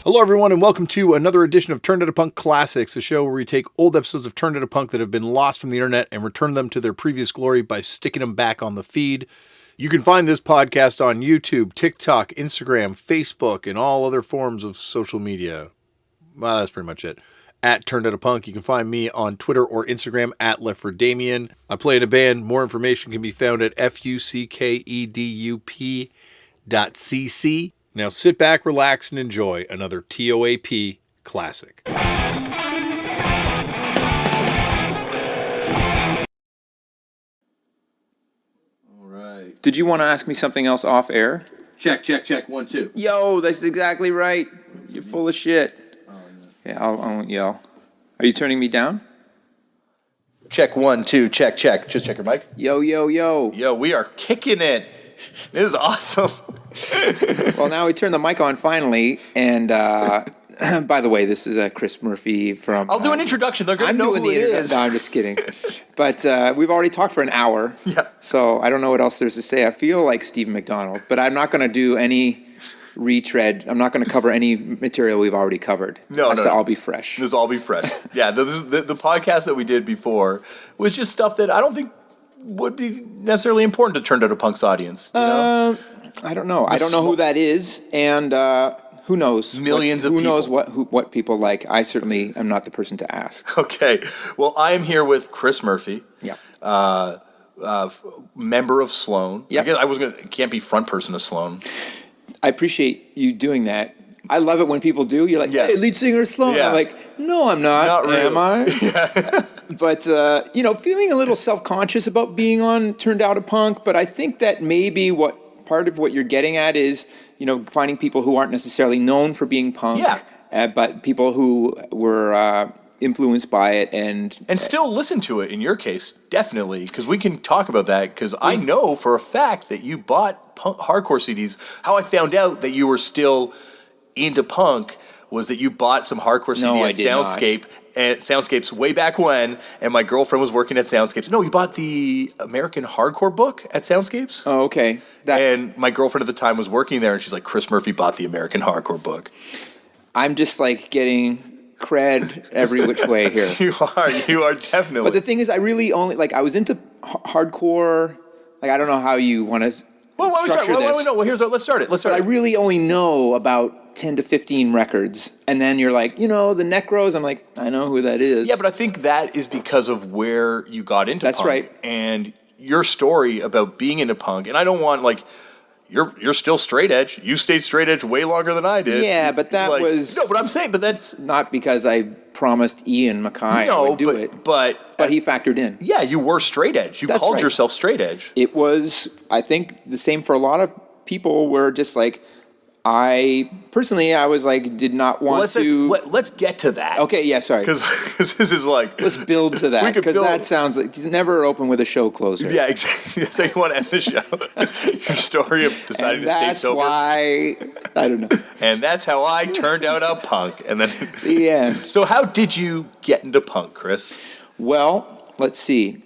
Hello, everyone, and welcome to another edition of Turned Out a Punk Classics, a show where we take old episodes of Turned Out a Punk that have been lost from the internet and return them to their previous glory by sticking them back on the feed. You can find this podcast on YouTube, TikTok, Instagram, Facebook, and all other forms of social media. Well, that's pretty much it. At Turned Out a Punk. You can find me on Twitter or Instagram at Left for Damian. I play in a band. More information can be found at fuckedup.cc. Now sit back, relax, and enjoy another TOAP Classic. All right. Did you want to ask me something else off air? Check. 1, 2. Yo, that's exactly right. You're full of shit. Oh, yeah. Okay, I won't yell. Are you turning me down? Check 1, 2. Check. Just check your mic. Yo. Yo, we are kicking it. This is awesome. Well, now we turn the mic on finally, and by the way, this is Chris Murphy from... I'll do an introduction. They're going to know who it is. No, I'm just kidding. But we've already talked for an hour, so I don't know what else there's to say. I feel like Stephen McDonald, but I'm not going to do any retread. I'm not going to cover any material we've already covered. No. This will all be fresh. This will all be fresh. Yeah, the podcast that we did before was just stuff that I don't think would be necessarily important to Turned Out a Punk's audience. You know? I don't know. I don't know who that is, and who knows? Millions of people. Who knows what people like? I certainly am not the person to ask. Okay. Well, I am here with Chris Murphy. Yeah. Member of Sloan. Yep. I guess can't be front person of Sloan. I appreciate you doing that. I love it when people do. You're like, hey, lead singer of Sloan. Yeah. I'm like, no, I'm not. Not really. Am I? Yeah. But, feeling a little self-conscious about being on Turned Out a Punk, but I think that maybe part of what you're getting at is, finding people who aren't necessarily known for being punk, but people who were influenced by it and still listen to it. In your case, definitely, because we can talk about that. Because I know for a fact that you bought hardcore CDs. How I found out that you were still into punk was that you bought some hardcore CD at Soundscape. And Soundscapes way back when, and my girlfriend was working at Soundscapes. No, you bought the American Hardcore book at Soundscapes? Oh, okay. And my girlfriend at the time was working there, and she's like, Chris Murphy bought the American Hardcore book. I'm just like getting cred every which way here. You are definitely. But the thing is, I really only, I was into hardcore, I don't know how you want to structure this. Let's start it. But I really only know about 10 to 15 records, and then you're like, the Necros, I'm like, I know who that is. Yeah, but I think that is because of where you got into punk. That's right. And your story about being into punk, and I don't want, you're still straight edge. You stayed straight edge way longer than I did. Yeah, but that was... No, but I'm saying, but that's... Not because I promised Ian Mackay I would do it. But he factored in. Yeah, you were straight edge. You called yourself straight edge. It was, I think, the same for a lot of people were just like... I was did not want to... Let's get to that. Okay, yeah, sorry. Because this is Let's build to that, because that sounds like... Never open with a show closer. Yeah, exactly. So you want to end the show. Your story of deciding to stay sober. That's why... I don't know. And that's how I turned out a punk. And then... The end. So how did you get into punk, Chris? Well, let's see.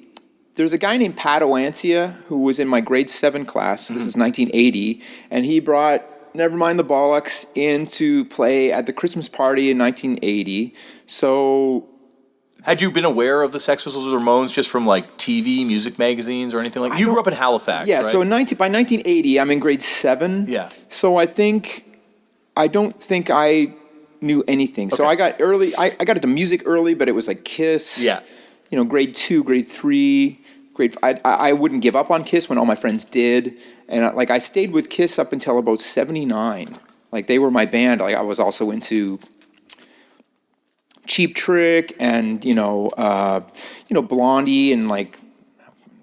There's a guy named Pat Oancia who was in my grade 7 class. This is 1980. And he brought... Nevermind the Bollocks in to play at the Christmas party in 1980. So... Had you been aware of the Sex Pistols or Ramones just from TV, music magazines, or anything like that? You grew up in Halifax, yeah, right? So by 1980, I'm in grade 7. Yeah. So I don't think I knew anything. Okay. So I got I got into music early, but it was like Kiss. Yeah. Grade 2, grade 3... I wouldn't give up on Kiss when all my friends did, and I stayed with Kiss up until about 79. They were my band. I was also into Cheap Trick and Blondie and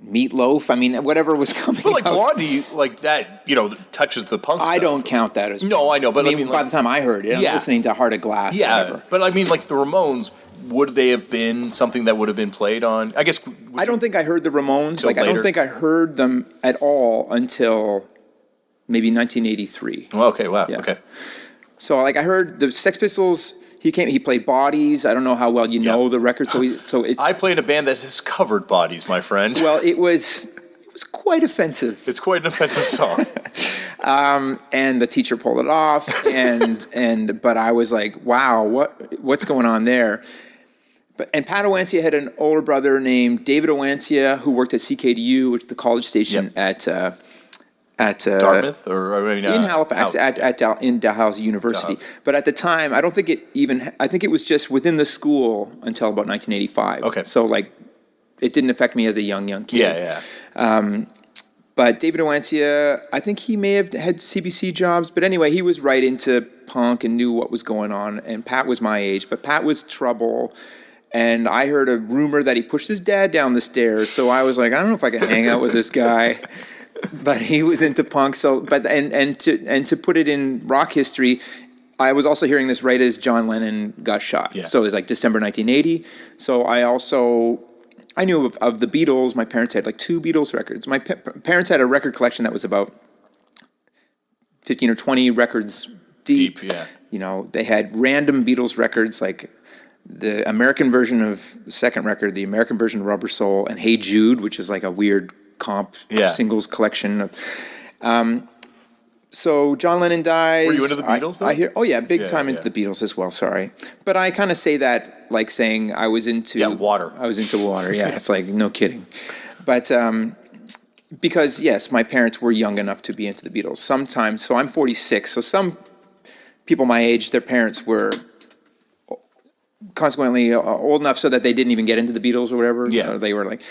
Meatloaf. I mean, whatever was coming. But Blondie, that touches the punk stuff. I don't count that as. No, I know, but I mean by the time I heard it, I'm listening to Heart of Glass. Yeah, whatever. But the Ramones. Would they have been something that would have been played on? I guess. I don't think I heard the Ramones. I don't think I heard them at all until maybe 1983. Well, okay, wow, yeah. Okay. So I heard the Sex Pistols. He played Bodies. I don't know how well you know the record. So it's. I played in a band that has covered Bodies, my friend. Well, it was quite offensive. It's quite an offensive song. And the teacher pulled it off, but I was like, wow, what's going on there? And Pat Owancia had an older brother named David Owancia who worked at CKDU, which is the college station at Dartmouth in Halifax in Dalhousie University. But at the time, I don't think I think it was just within the school until about 1985. Okay. So like, it didn't affect me as a young kid. Yeah. But David Owancia, I think he may have had CBC jobs, but anyway, he was right into punk and knew what was going on. And Pat was my age, but Pat was trouble. And I heard a rumor that he pushed his dad down the stairs. So I was like, I don't know if I can hang out with this guy. But he was into punk. So, and to put it in rock history, I was also hearing this right as John Lennon got shot. Yeah. So it was like December 1980. So I knew of the Beatles. My parents had like 2 Beatles records. My parents had a record collection that was about 15 or 20 records deep. Yeah. You know, they had random Beatles records, like the American version of the second record, the American version of Rubber Soul, and Hey Jude, which is like a weird comp singles collection. So John Lennon dies. Were you into the Beatles, though? I hear, big time into the Beatles as well, sorry. But I kind of say that like saying I was into... water. I was into water, yeah. It's like, no kidding. But because, yes, my parents were young enough to be into the Beatles. Sometimes, so I'm 46, so some people my age, their parents were consequently old enough so that they didn't even get into the Beatles or whatever. Yeah. They were like...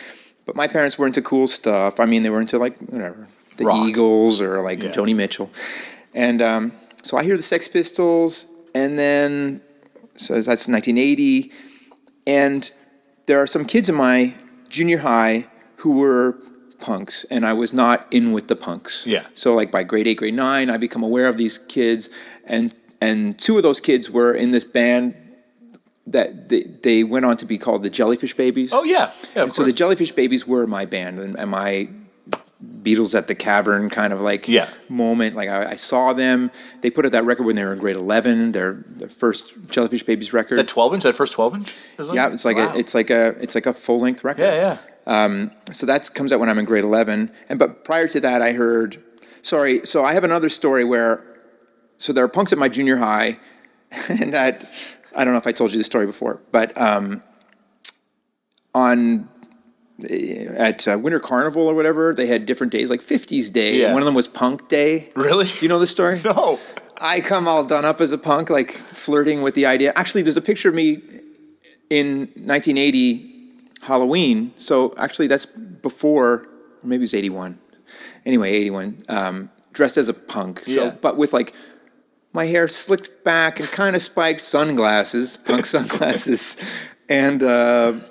But my parents were into cool stuff. I mean, they were into like, whatever... the rock. Eagles or like Joni Mitchell. And so I hear the Sex Pistols, and then, so that's 1980, and there are some kids in my junior high who were punks, and I was not in with the punks. Yeah. So like by grade 8, grade 9, I become aware of these kids, and 2 of those kids were in this band that they went on to be called the Jellyfish Babies. Oh, yeah. Yeah, of so course. the Jellyfish Babies were my band, and my Beatles at the Cavern kind of like moment. Like I saw them. They put out that record when they were in grade 11. Their first Jellyfish Babies record. That 12-inch, that first 12-inch? Yeah, it's like a full length record. Yeah. So that comes out when I'm in grade 11. But prior to that, I heard. Sorry. So I have another story where. So there are punks at my junior high, and I don't know if I told you this story before, but at Winter Carnival or whatever, they had different days, like 50s Day. And one of them was Punk Day. Really? Do you know the story? No. I come all done up as a punk, like flirting with the idea. Actually, there's a picture of me in 1980 Halloween. So actually, that's before, maybe it was 81. Anyway, 81. Dressed as a punk. So, but with like my hair slicked back and kind of spiked, punk sunglasses. And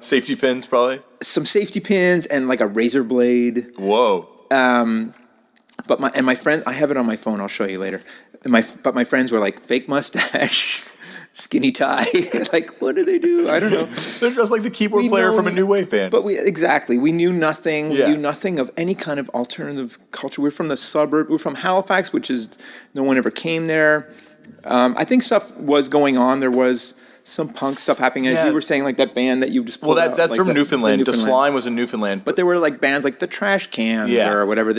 safety pins, probably. Some safety pins and like a razor blade. Whoa. But my friend, I have it on my phone. I'll show you later. But my friends were like fake mustache, skinny tie. Like, what do they do? I don't know. They're just like the keyboard player from a new wave band. But we knew nothing. We knew nothing of any kind of alternative culture. We're from the suburb. We're from Halifax, which is no one ever came there. I think stuff was going on. There was some punk stuff happening. As you were saying, like that band that you just pulled out. That's like from Newfoundland. The Slime was in Newfoundland. But there were like bands like the Trash Cans or whatever,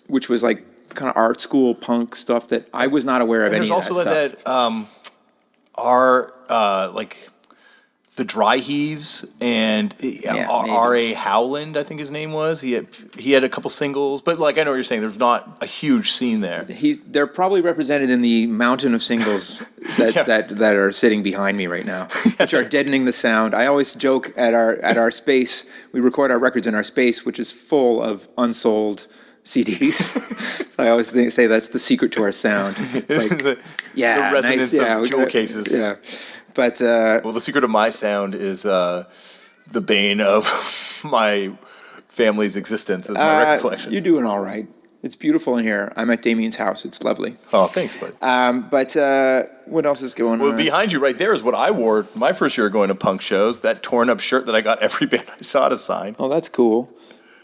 which was like kind of art school punk stuff that I was not aware of any of that stuff. There's also like the Dry Heaves and R.A. Howland, I think his name was. He had a couple singles, but like I know what you're saying. There's not a huge scene there. They're probably represented in the mountain of singles that are sitting behind me right now, which are deadening the sound. I always joke at our space. We record our records in our space, which is full of unsold CDs. I always say that's the secret to our sound. Like, the resonance of jewel cases. Yeah. But the secret of my sound is the bane of my family's existence is my record collection. You're doing all right. It's beautiful in here. I'm at Damian's house. It's lovely. Oh, thanks, buddy. But what else is going on? Well, behind you right there is what I wore my first year going to punk shows. That torn up shirt that I got every band I saw to sign. Oh, that's cool.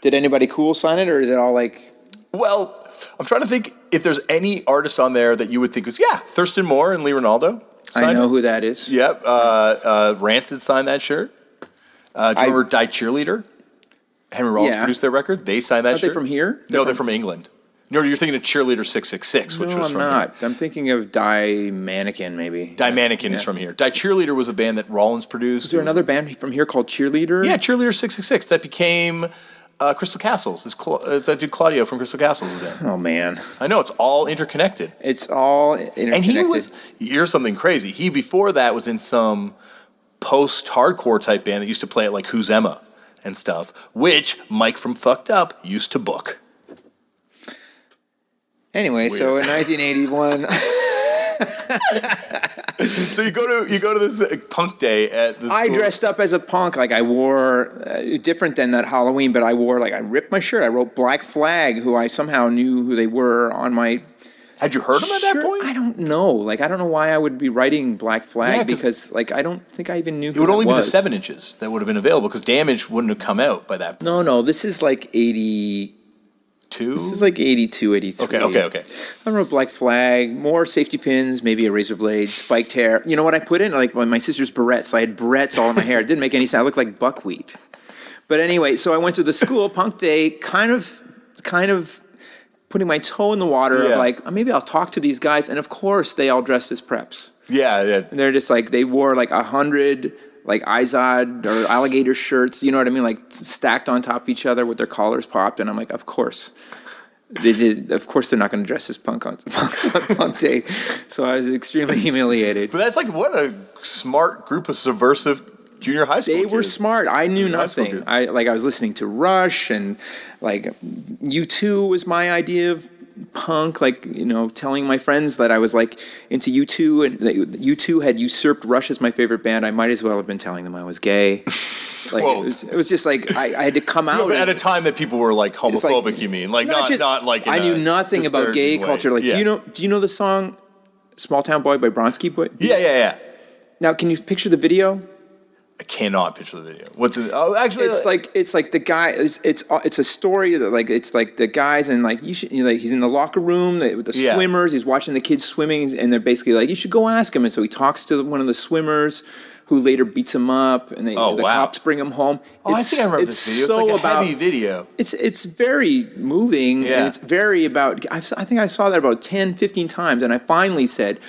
Did anybody cool sign it, or is it all like... Well, I'm trying to think if there's any artist on there that you would think was, Thurston Moore and Lee Ronaldo. I know who that is. Yep. Rancid signed that shirt. Do you remember Die Cheerleader? Henry Rollins produced their record. They signed that shirt. Are they from here? They're from England. No, you're thinking of Cheerleader 666, which No, was I'm from not. here. I'm thinking of Die Mannequin, maybe. Die Mannequin is from here. Die Cheerleader was a band that Rollins produced. Is there another band from here called Cheerleader? Yeah, Cheerleader 666. That became Crystal Castles. It's that dude Claudio from Crystal Castles again. Oh, man. I know, it's all interconnected. It's all interconnected. And here's something crazy. He, before that, was in some post-hardcore type band that used to play at like Who's Emma and stuff, which Mike from Fucked Up used to book. Anyway, so in 1981... So you go to this punk day at the I dressed up as a punk. Like I wore, different than that Halloween, but I ripped my shirt. I wrote Black Flag, who I somehow knew who they were on my... Had you heard them at that point? I don't know. Like, I don't know why I would be writing Black Flag because, like, I don't think I even knew who it would only be the was. 7 inches that would have been available because Damage wouldn't have come out by that point. No, this is like 80... This is like 82, 83. Okay. I wrote Black Flag, more safety pins, maybe a razor blade, spiked hair. You know what I put in? Like my sister's barrettes. So I had barrettes all in my hair. It didn't make any sense. I looked like buckwheat. But anyway, so I went to the school punk day, kind of putting my toe in the water of like, maybe I'll talk to these guys. And of course, they all dressed as preps. Yeah. And they're just like, they wore like 100... like Izod or alligator shirts, you know what I mean? Like stacked on top of each other with their collars popped. And I'm like, of course. They did. Of course they're not going to dress as punk on punk day. So I was extremely humiliated. But that's like, what a smart group of subversive junior high school They kids. were smart. I knew nothing. I was listening to Rush and like U2 was my idea of punk, like, you know, telling my friends that I was like into U2 and that U2 had usurped Rush as my favorite band. I might as well have been telling them I was gay. Like it was just like I had to come out. But at a time that people were like homophobic, like, you mean? Like not like in I knew nothing about gay culture. Like do you know the song Small Town Boy by Bronski Boy? Yeah. Now can you picture the video? I cannot picture the video. What's it? Oh, actually, it's like the guy. It's a story that like it's like the guys and like he's in the locker room with the swimmers. He's watching the kids swimming, and they're basically like, you should go ask him. And so he talks to one of the swimmers, who later beats him up, and the cops bring him home. I think I remember this video. It's like a heavy video. It's very moving, and it's very about. I think I saw that about 10, 15 times, and I finally said,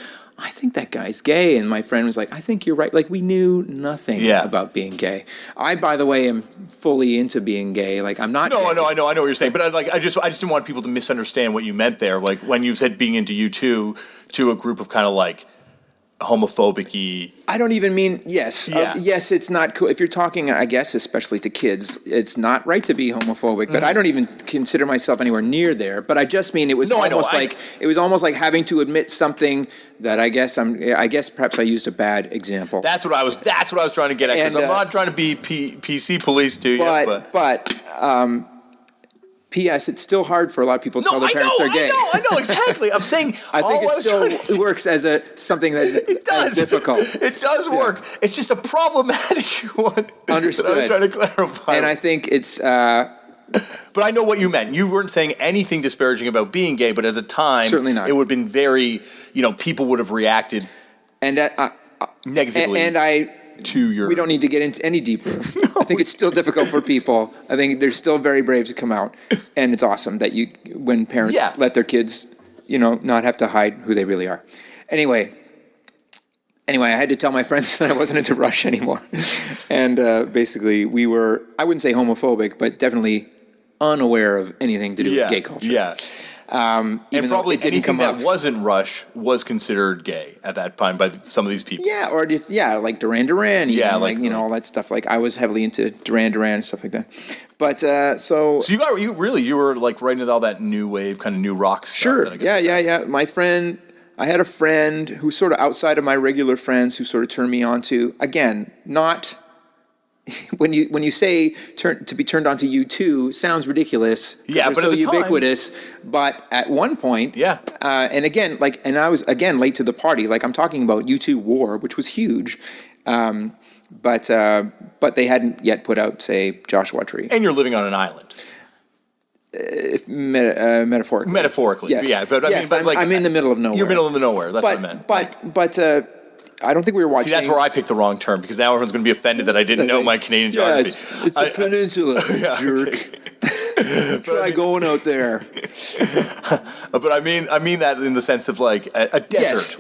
I think that guy's gay. And my friend was like, I think you're right. Like, we knew nothing about being gay. I, by the way, am fully into being gay. Like, I'm not gay. I know what you're saying. But I just didn't want people to misunderstand what you meant there. Like, when you said being into U2 to a group of kind of like homophobic-y. I don't even mean, yes. Yes, it's not cool. If you're talking, I guess, especially to kids, it's not right to be homophobic, but I don't even consider myself anywhere near there. But I just mean it was it was almost like having to admit something that I guess perhaps I used a bad example. That's what I was trying to get at, because I'm not trying to be PC police to you. But P.S. It's still hard for a lot of people to tell their parents they're gay. I know, exactly. I'm saying I think it still works as something that's difficult. It does work. It's just a problematic one. Understood. That I was trying to clarify. And I think it's... but I know what you meant. You weren't saying anything disparaging about being gay, but at the time, certainly not. It would have been very, people would have reacted negatively. We don't need to get into any deeper. I think it's still difficult for people. I think they're still very brave to come out, and it's awesome that when parents let their kids, not have to hide who they really are. Anyway, I had to tell my friends that I wasn't into Rush anymore, and basically I wouldn't say homophobic, but definitely unaware of anything to do with gay culture. Yeah. And probably anything that wasn't Rush was considered gay at that time by some of these people. Yeah, or just like Duran Duran, all that stuff. Like I was heavily into Duran Duran and stuff like that. But so you were like right into all that new wave, kind of new rock stuff. Sure, yeah. I had a friend who sort of outside of my regular friends who sort of turned me on to, again, not. When you say to be turned on to U2, sounds ridiculous. Yeah, but so at the ubiquitous. But at one point, and again, and I was again late to the party. Like I'm talking about U2 War, which was huge, but they hadn't yet put out, say, Joshua Tree. And you're living on an island. Metaphorically. Metaphorically, yes. Yeah. But I'm in the middle of nowhere. You're middle of the nowhere. That's what I meant. But. I don't think we were watching. See, that's where I picked the wrong term, because now everyone's going to be offended that I didn't know my Canadian geography. It's a peninsula, jerk. Try going out there. But I mean that in the sense of like a desert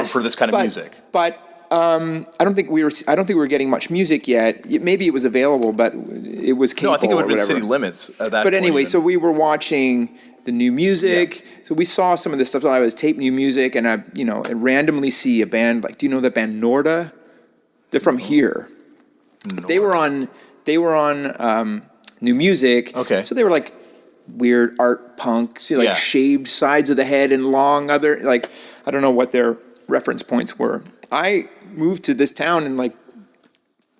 for this kind of music. But I don't think we were getting much music yet. Maybe it was available, but it was cable. No, I think it would have been whatever. city limits at that But point anyway, even. so we were watching the new music. Yeah. So we saw some of this stuff. So I was tape new music, and I randomly see a band like, do you know the band Norda? They're from here. Norda. They were on new music. Okay. So they were like weird art punk, shaved sides of the head and long other, like, I don't know what their reference points were. I moved to this town and like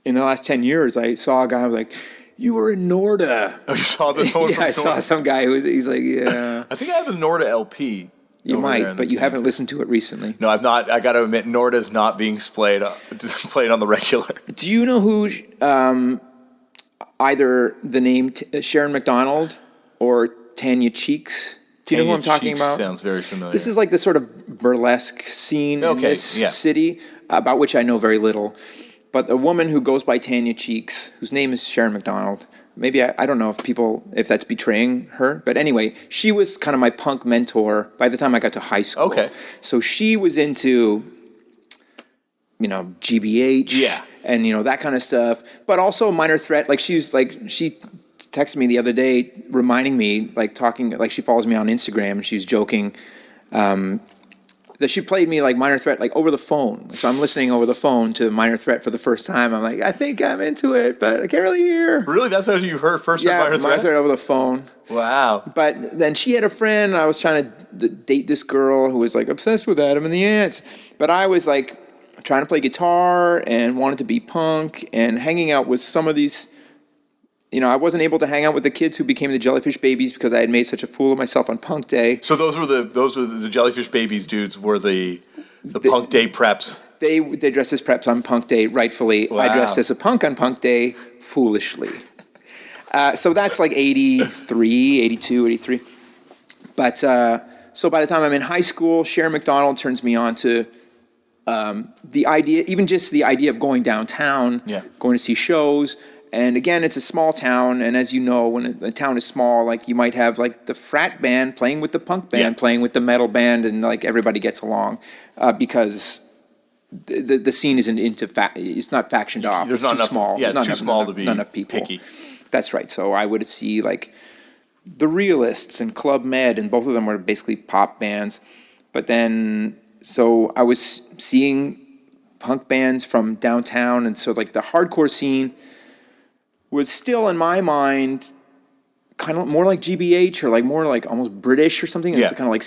in the last 10 years, I saw a guy who was like, you were in Norda. Oh, you saw the Norda? Yeah, I saw some guy he's like, yeah. I think I have a Norda LP. You might, but you haven't listened to it recently. No, I've not. I got to admit, Norda's not being played on the regular. Do you know who either the name Sharon McDonald or Tanya Cheeks? Do you know who I'm talking about? Sounds very familiar. This is like the sort of burlesque scene in this city, about which I know very little. But a woman who goes by Tanya Cheeks, whose name is Sharon McDonald, maybe I don't know if that's betraying her. But anyway, she was kind of my punk mentor by the time I got to high school. Okay. So she was into, GBH. And, that kind of stuff. But also Minor Threat. Like, she texted me the other day reminding me, she follows me on Instagram, and she's joking that she played me like Minor Threat like over the phone. So I'm listening over the phone to Minor Threat for the first time. I'm like, I think I'm into it, but I can't really hear. Really? That's how you heard first Minor Threat? Minor Threat over the phone. Wow. But then she had a friend, and I was trying to date this girl who was like obsessed with Adam and the Ants. But I was like trying to play guitar and wanted to be punk and hanging out with some of these. I wasn't able to hang out with the kids who became the Jellyfish Babies because I had made such a fool of myself on Punk Day. So those were the Jellyfish Babies dudes were the Punk Day preps. They dressed as preps on Punk Day, rightfully. Wow. I dressed as a punk on Punk Day, foolishly. So that's like 83, 82, 83. But so by the time I'm in high school, Sharon McDonald turns me on to the idea, even just the idea of going downtown, going to see shows. And again, it's a small town, and as you know, when a town is small, like you might have like the frat band playing with the punk band, playing with the metal band, and like everybody gets along because the scene isn't it's not factioned off. There's it's not too enough, small. Yeah, it's too small to be not enough people. Picky. That's right. So I would see like the Realists and Club Med, and both of them were basically pop bands. But then, so I was seeing punk bands from downtown, and so like the hardcore scene was still in my mind kind of more like GBH or like more like almost British or something. It's kind of like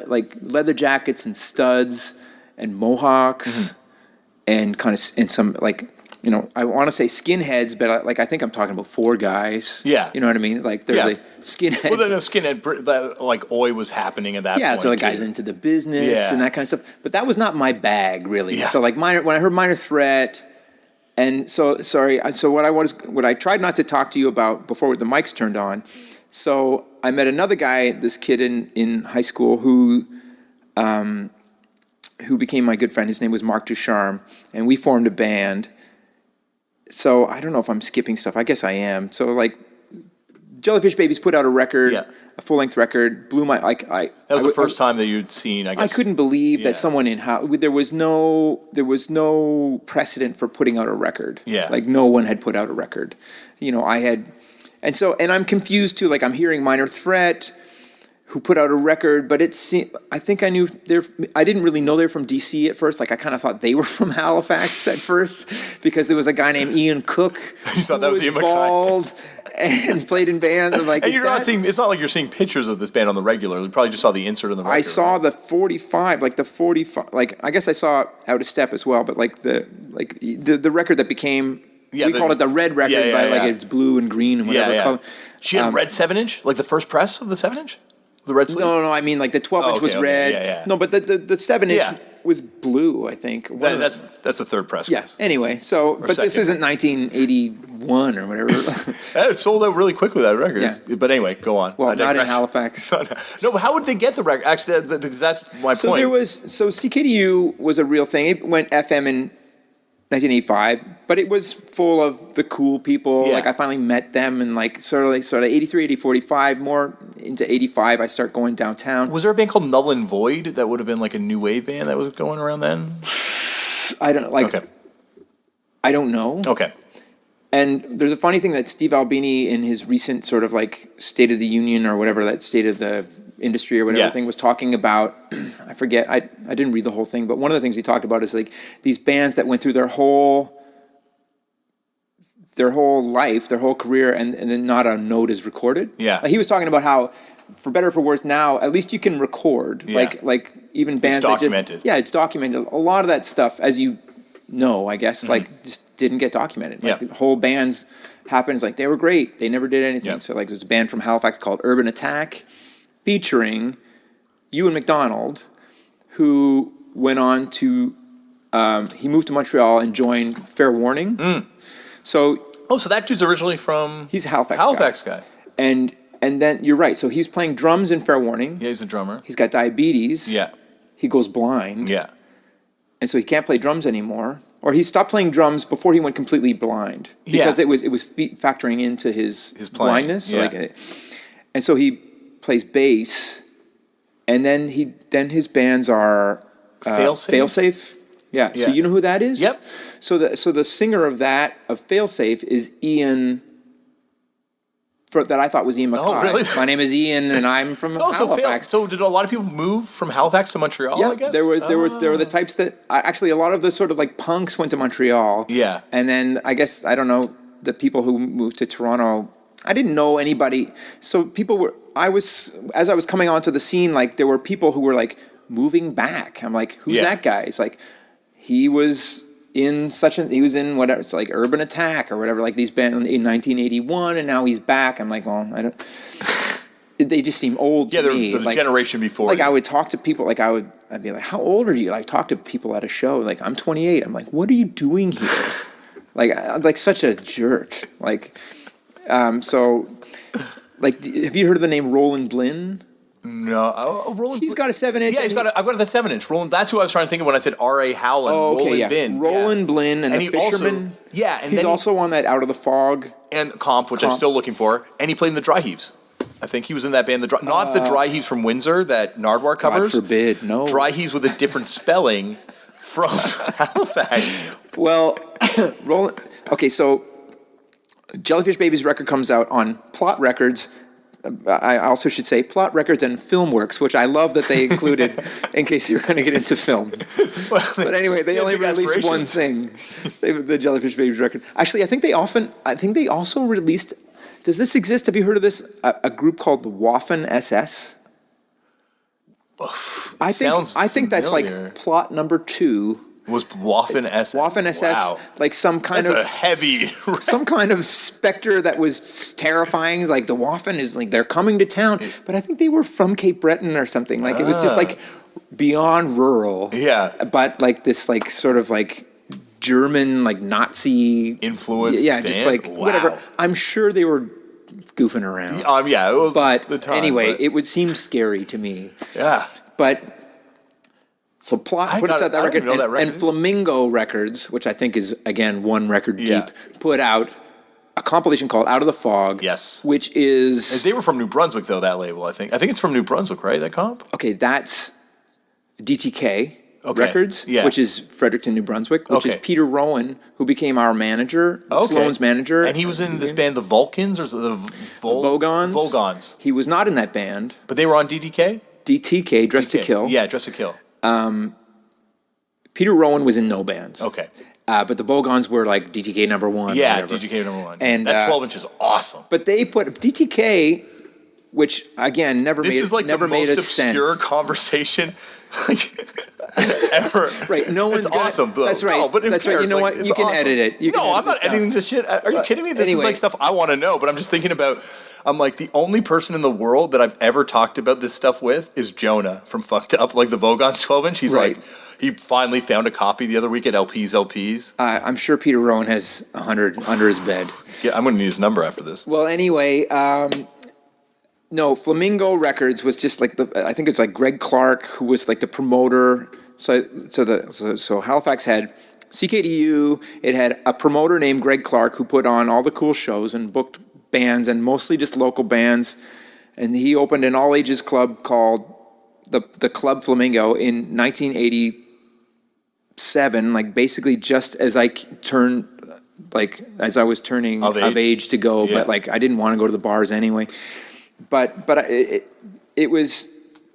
like leather jackets and studs and mohawks and kind of and some like I want to say skinheads, but I think I'm talking about four guys. Yeah, you know what I mean. Like there's a skinhead. Well, then a skinhead like Oi was happening at that point. Yeah, so the guys into the business and that kind of stuff. But that was not my bag really. Yeah. So like when I heard Minor Threat. And so, sorry, so what I tried not to talk to you about before the mics turned on, so I met another guy, this kid in high school who became my good friend. His name was Mark Ducharme, and we formed a band. So I don't know if I'm skipping stuff. I guess I am. So like Jellyfish Babies put out a record, a full-length record, blew my that was the first time that you'd seen. I guess I couldn't believe that someone there was no precedent for putting out a record. Yeah, like no one had put out a record. I had, and I'm confused too. Like I'm hearing Minor Threat, who put out a record, but I think I knew I didn't really know they're from DC at first. Like I kind of thought they were from Halifax at first because there was a guy named Ian Cook. You thought that was Ian bald and played in bands. And like, and you're not seeing. It's not like you're seeing pictures of this band on the regular. You probably just saw the insert on the record. I saw the 45, like the 45. Like I guess I saw Out of Step as well, but like the record that became. We called it the red record, it's blue and green and whatever color. She had red 7-inch, like the first press of the 7-inch. The red sleeve? No, I mean like the 12-inch was red. Yeah. No, but the 7-inch was blue, I think. That's the third press. Yeah. Anyway, but this wasn't 1981 or whatever. It sold out really quickly, that record. Yeah. But anyway, go on. Well, not in Halifax. No, but how would they get the record? Actually, that's my point. So CKDU was a real thing. It went FM 1985, but it was full of the cool people. Yeah. Like I finally met them, and like sort of 83, 80, 45, more into 85. I start going downtown. Was there a band called Null and Void that would have been like a new wave band that was going around then? I don't like. Okay. I don't know. Okay. And there's a funny thing that Steve Albini, in his recent sort of like State of the Union or whatever, that State of the Industry or whatever thing, was talking about. I forget. I didn't read the whole thing, but one of the things he talked about is like these bands that went through their whole life, their whole career, and then not a note is recorded. Yeah. He was talking about how, for better or for worse, now at least you can record. Yeah. Like even bands it's documented. It's documented. A lot of that stuff, as you know, I guess, like just didn't get documented. Like the whole bands happened. Like they were great. They never did anything. Yeah. So like there's a band from Halifax called Urban Attack, featuring Ewan MacDonald, who went on to he moved to Montreal and joined Fair Warning. So so that dude's originally from... He's a Halifax guy. And then you're right. So he's playing drums in Fair Warning. Yeah, he's a drummer. He's got diabetes. Yeah. He goes blind. Yeah. And so he can't play drums anymore. Or he stopped playing drums before he went completely blind. Because it was factoring into his blindness. Yeah. And so he plays bass. And then his bands are Failsafe. Yeah. So you know who that is? Yep. So the singer of Failsafe is Ian. That I thought was Ian MacKay. Oh, really? My name is Ian, and I'm from Halifax. So did a lot of people move from Halifax to Montreal? Yeah, I guess there were the types that actually a lot of the sort of like punks went to Montreal. Yeah, and then I guess I don't know the people who moved to Toronto. I didn't know anybody, so people were. As I was coming onto the scene, like there were people who were like moving back. I'm like, who's that guy? It's like he was in whatever, it's like Urban Attack or whatever, like these bands in 1981, and now he's back. I'm like, well, I don't. They just seem old to me. Yeah, the generation before. Like I would talk to people, like I'd be like, how old are you? Like talk to people at a show, like I'm 28. I'm like, what are you doing here? like such a jerk. Like, so, like, have you heard of the name Roland Blinn? No, Roland. He's got a 7-inch. Yeah, I've got the 7-inch. Roland. That's who I was trying to think of when I said R.A. Howland. Oh, okay, Roland Blinn. Roland Blinn and the Fisherman. And he's also on that Out of the Fog and Comp, which I'm still looking for. And he played in the Dry Heaves. I think he was in that band. Not the Dry Heaves from Windsor that Nardwuar covers. God forbid, no. Dry Heaves with a different spelling from Halifax. Well, Roland. Okay, so Jellyfish Baby's record comes out on Plot Records. I also should say Plot Records and Filmworks, which I love that they included in case you're going to get into film. But anyway, they only released one thing, the Jellyfish Babies record. Actually, I think they also released. Does this exist? Have you heard of this? A group called the Waffen SS. I think that's like plot number 2. Was Waffen SS? Waffen SS, wow. Like some kind That's of a heavy, some kind of specter that was terrifying. Like the Waffen is like they're coming to town, but I think they were from Cape Breton or something. Like it was just like beyond rural. Yeah, but like this like sort of like German like Nazi influence. Yeah, just like whatever. I'm sure they were goofing around. Yeah, it was. But the time, anyway, it would seem scary to me. Yeah, but. So Plot put out that record, and Flamingo Records, which I think is, again, one record deep, put out a compilation called Out of the Fog. Yes. Which is... They were from New Brunswick, though, that label, I think. I think it's from New Brunswick, right, that comp? Okay, that's DTK Records, which is Fredericton, New Brunswick, which is Peter Rowan, who became our manager, Sloan's manager. And he was in this band, the Vulcans, or the Vogons? Vogons. He was not in that band. But they were on DTK? DTK, Dress to Kill. Yeah, Dress to Kill. Peter Rowan was in no bands. Okay. But the Vogons were like DTK number 1. Yeah, DTK number 1. And that 12-inch is awesome. But they put DTK, which again never made sense. This is like the most obscure conversation ever. Right. No one's awesome. That's right. No, but that's right. You know what? You can edit it. I'm not editing this shit. Are you kidding me? This is like stuff I want to know. But I'm just thinking about. I'm like, the only person in the world that I've ever talked about this stuff with is Jonah from Fucked Up, like the Vogons 12-inch. He's like, he finally found a copy the other week at LPs. I'm sure Peter Rowan has 100 under his bed. Yeah, I'm going to need his number after this. Well, anyway, no, Flamingo Records was just like I think it's like Greg Clark, who was like the promoter. So Halifax had CKDU, it had a promoter named Greg Clark who put on all the cool shows and booked bands, and mostly just local bands. And he opened an all-ages club called the Club Flamingo in 1987, like basically just as I turned, like as I was turning of age to go, but like I didn't want to go to the bars anyway. But it was,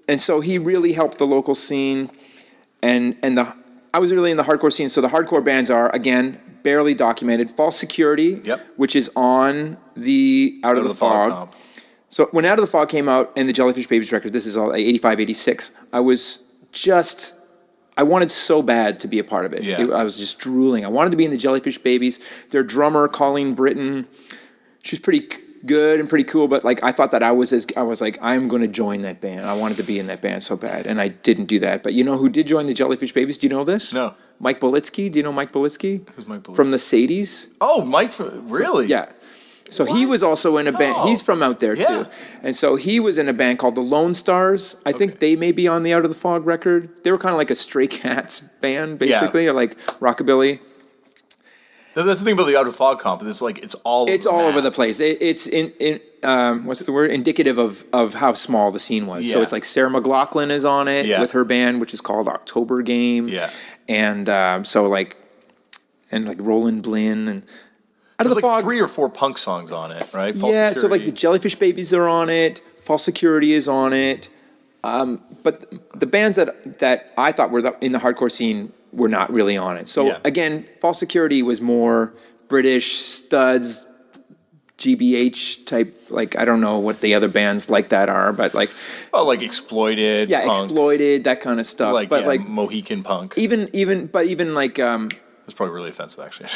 and so he really helped the local scene, and I was really in the hardcore scene. So the hardcore bands are, again, barely documented. False Security, which is on the Out of the Fog comp. So when Out of the Fog came out and the Jellyfish Babies record, this is all 85, 86, I wanted so bad to be a part of it. I was just drooling. I wanted to be in the Jellyfish Babies. Their drummer, Colleen Britton, she's pretty good and pretty cool, but like I thought that I was like, I'm going to join that band. I wanted to be in that band so bad, and I didn't do that. But you know who did join the Jellyfish Babies? Do you know this? No. Mike Bolitsky. Do you know Mike Bolitsky? Who's Mike Bolitsky? From the Sadies. Oh, Mike, really? Yeah. So he was also in a band. He's from out there too. And so he was in a band called the Lone Stars. I think they may be on the Out of the Fog record. They were kind of like a Stray Cats band, basically, or like rockabilly. That's the thing about the Out of the Fog comp. It's like it's all over the place. It's in what's the word? Indicative of how small the scene was. So it's like Sarah McLachlan is on it with her band, which is called October Game. Yeah. And so like Roland Blinn and Out of the like Fog. 3 or 4 punk songs on it, right? False Security. So like the Jellyfish Babies are on it. False Security is on it. But the bands that I thought were in the hardcore scene were not really on it. So again, False Security was more British studs, GBH type. Like I don't know what the other bands like that are, but like like Exploited, punk. Exploited, that kind of stuff. Like but like Mohican punk. Even like that's probably really offensive, actually.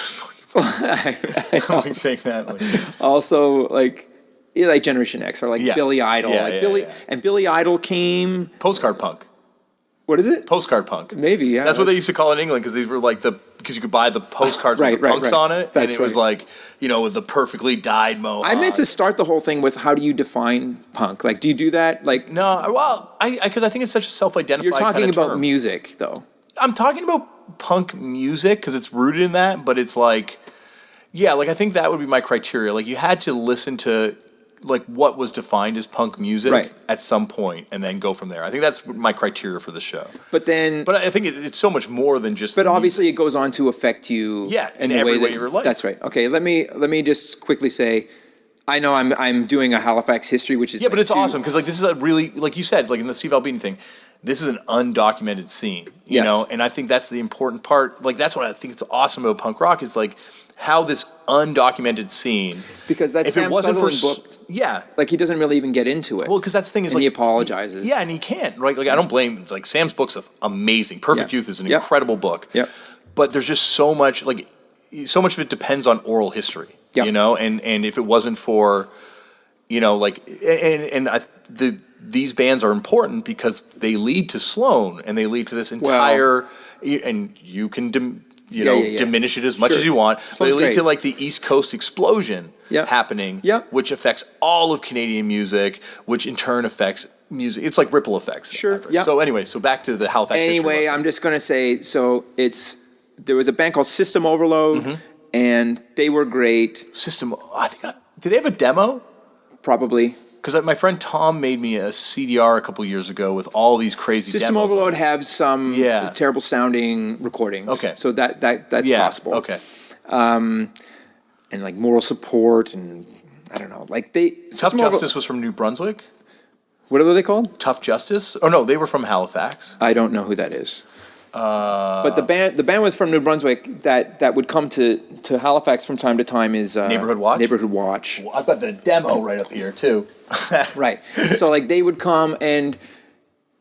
I like saying that. Like. Also, like Generation X or like Billy Idol. And Billy Idol came. Postcard punk. What is it? Postcard punk. Maybe, yeah. That's what they used to call it in England because these were like because you could buy the postcards with the punks on it, and it was like with the perfectly dyed mohawk. I meant to start the whole thing with how do you define punk? Like, do you do that? Like, no, well, because I think it's such a self-identified. You're talking kind of about term. Music, though. I'm talking about punk music because it's rooted in that, but it's like, like I think that would be my criteria. Like, you had to listen to like what was defined as punk music at some point and then go from there. I think that's my criteria for the show. But I think it's so much more than just But obviously music. It goes on to affect you in every way of your life. That's right. Okay, let me just quickly say I know I'm doing a Halifax history, which is but it's awesome because like this is a really, like you said, like in the Steve Albini thing, this is an undocumented scene, you know, and I think that's the important part. Like that's what I think is awesome about punk rock is like how this undocumented scene, because that's Sam Sutherland's book. Yeah, like he doesn't really even get into it. Well, because that's the thing is, and like he apologizes. And he can't. Right? Like I don't blame. Like Sam's book's amazing. Perfect Youth is an incredible book. Yeah, but there's just so much. Like so much of it depends on oral history. You know, and if it wasn't for, these bands are important because they lead to Sloan and they lead to this entire, and you can diminish it as much as you want. But they lead to like the East Coast explosion happening, which affects all of Canadian music, which in turn affects music. It's like ripple effects. Sure. So anyway, so back to the Halifax. Anyway, I'm just going to say, there was a band called System Overload, and they were great. Did they have a demo? Probably. Because my friend Tom made me a CDR a couple years ago with all these crazy System demos. Overload have some terrible sounding recordings. Okay. So that's possible. Okay. And like Moral Support and I don't know. Like Tough Justice was from New Brunswick? What are they called? Tough Justice? Oh no, they were from Halifax. I don't know who that is. But the band was from New Brunswick that would come to Halifax from time to time is Neighborhood Watch. Neighborhood Watch. Well, I've got the demo right up here too. Right. So like they would come and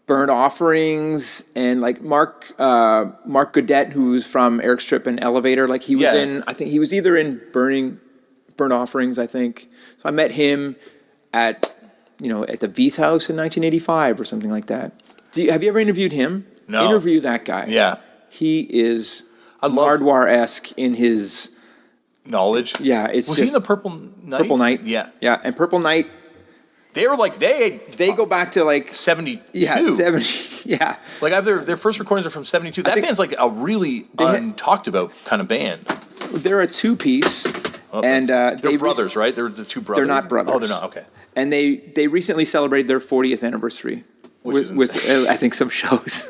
Burnt Offerings and like Mark Godet, who's from Eric Strip and Elevator. Like he was in. I think he was either in Burnt Offerings. I think. So I met him at the Veith House in 1985 or something like that. Have you ever interviewed him? No. Interview that guy. Yeah. He is Nardwuar-esque in his knowledge. Yeah. Was he in the Purple Night? Purple Night. Yeah. Yeah. And Purple Night. They were like, they go back to like 72. Yeah, 70. Yeah. Like I have their first recordings are from '72. That band's like a really untalked about kind of band. They're a two-piece, and they're brothers, right? They're the two brothers. They're not brothers. Oh, they're not. Okay. And they recently celebrated their 40th anniversary with I think some shows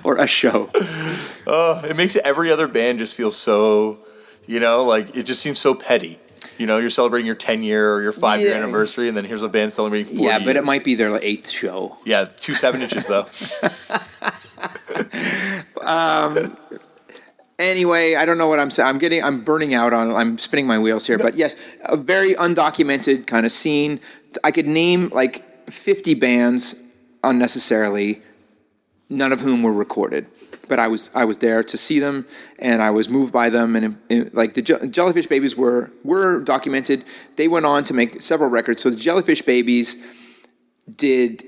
or a show. It makes every other band just feel so, like it just seems so petty. You're celebrating your 10-year or your 5-year anniversary, and then here's a band celebrating 40 Yeah, but years. it might be their 8th show. Yeah, 2 7-inches, though. Anyway, I don't know what I'm saying. I'm burning out I'm spinning my wheels here. But yes, a very undocumented kind of scene. I could name like 50 bands unnecessarily, none of whom were recorded. But I was there to see them, and I was moved by them. And like the Jellyfish Babies were documented. They went on to make several records. So the Jellyfish Babies did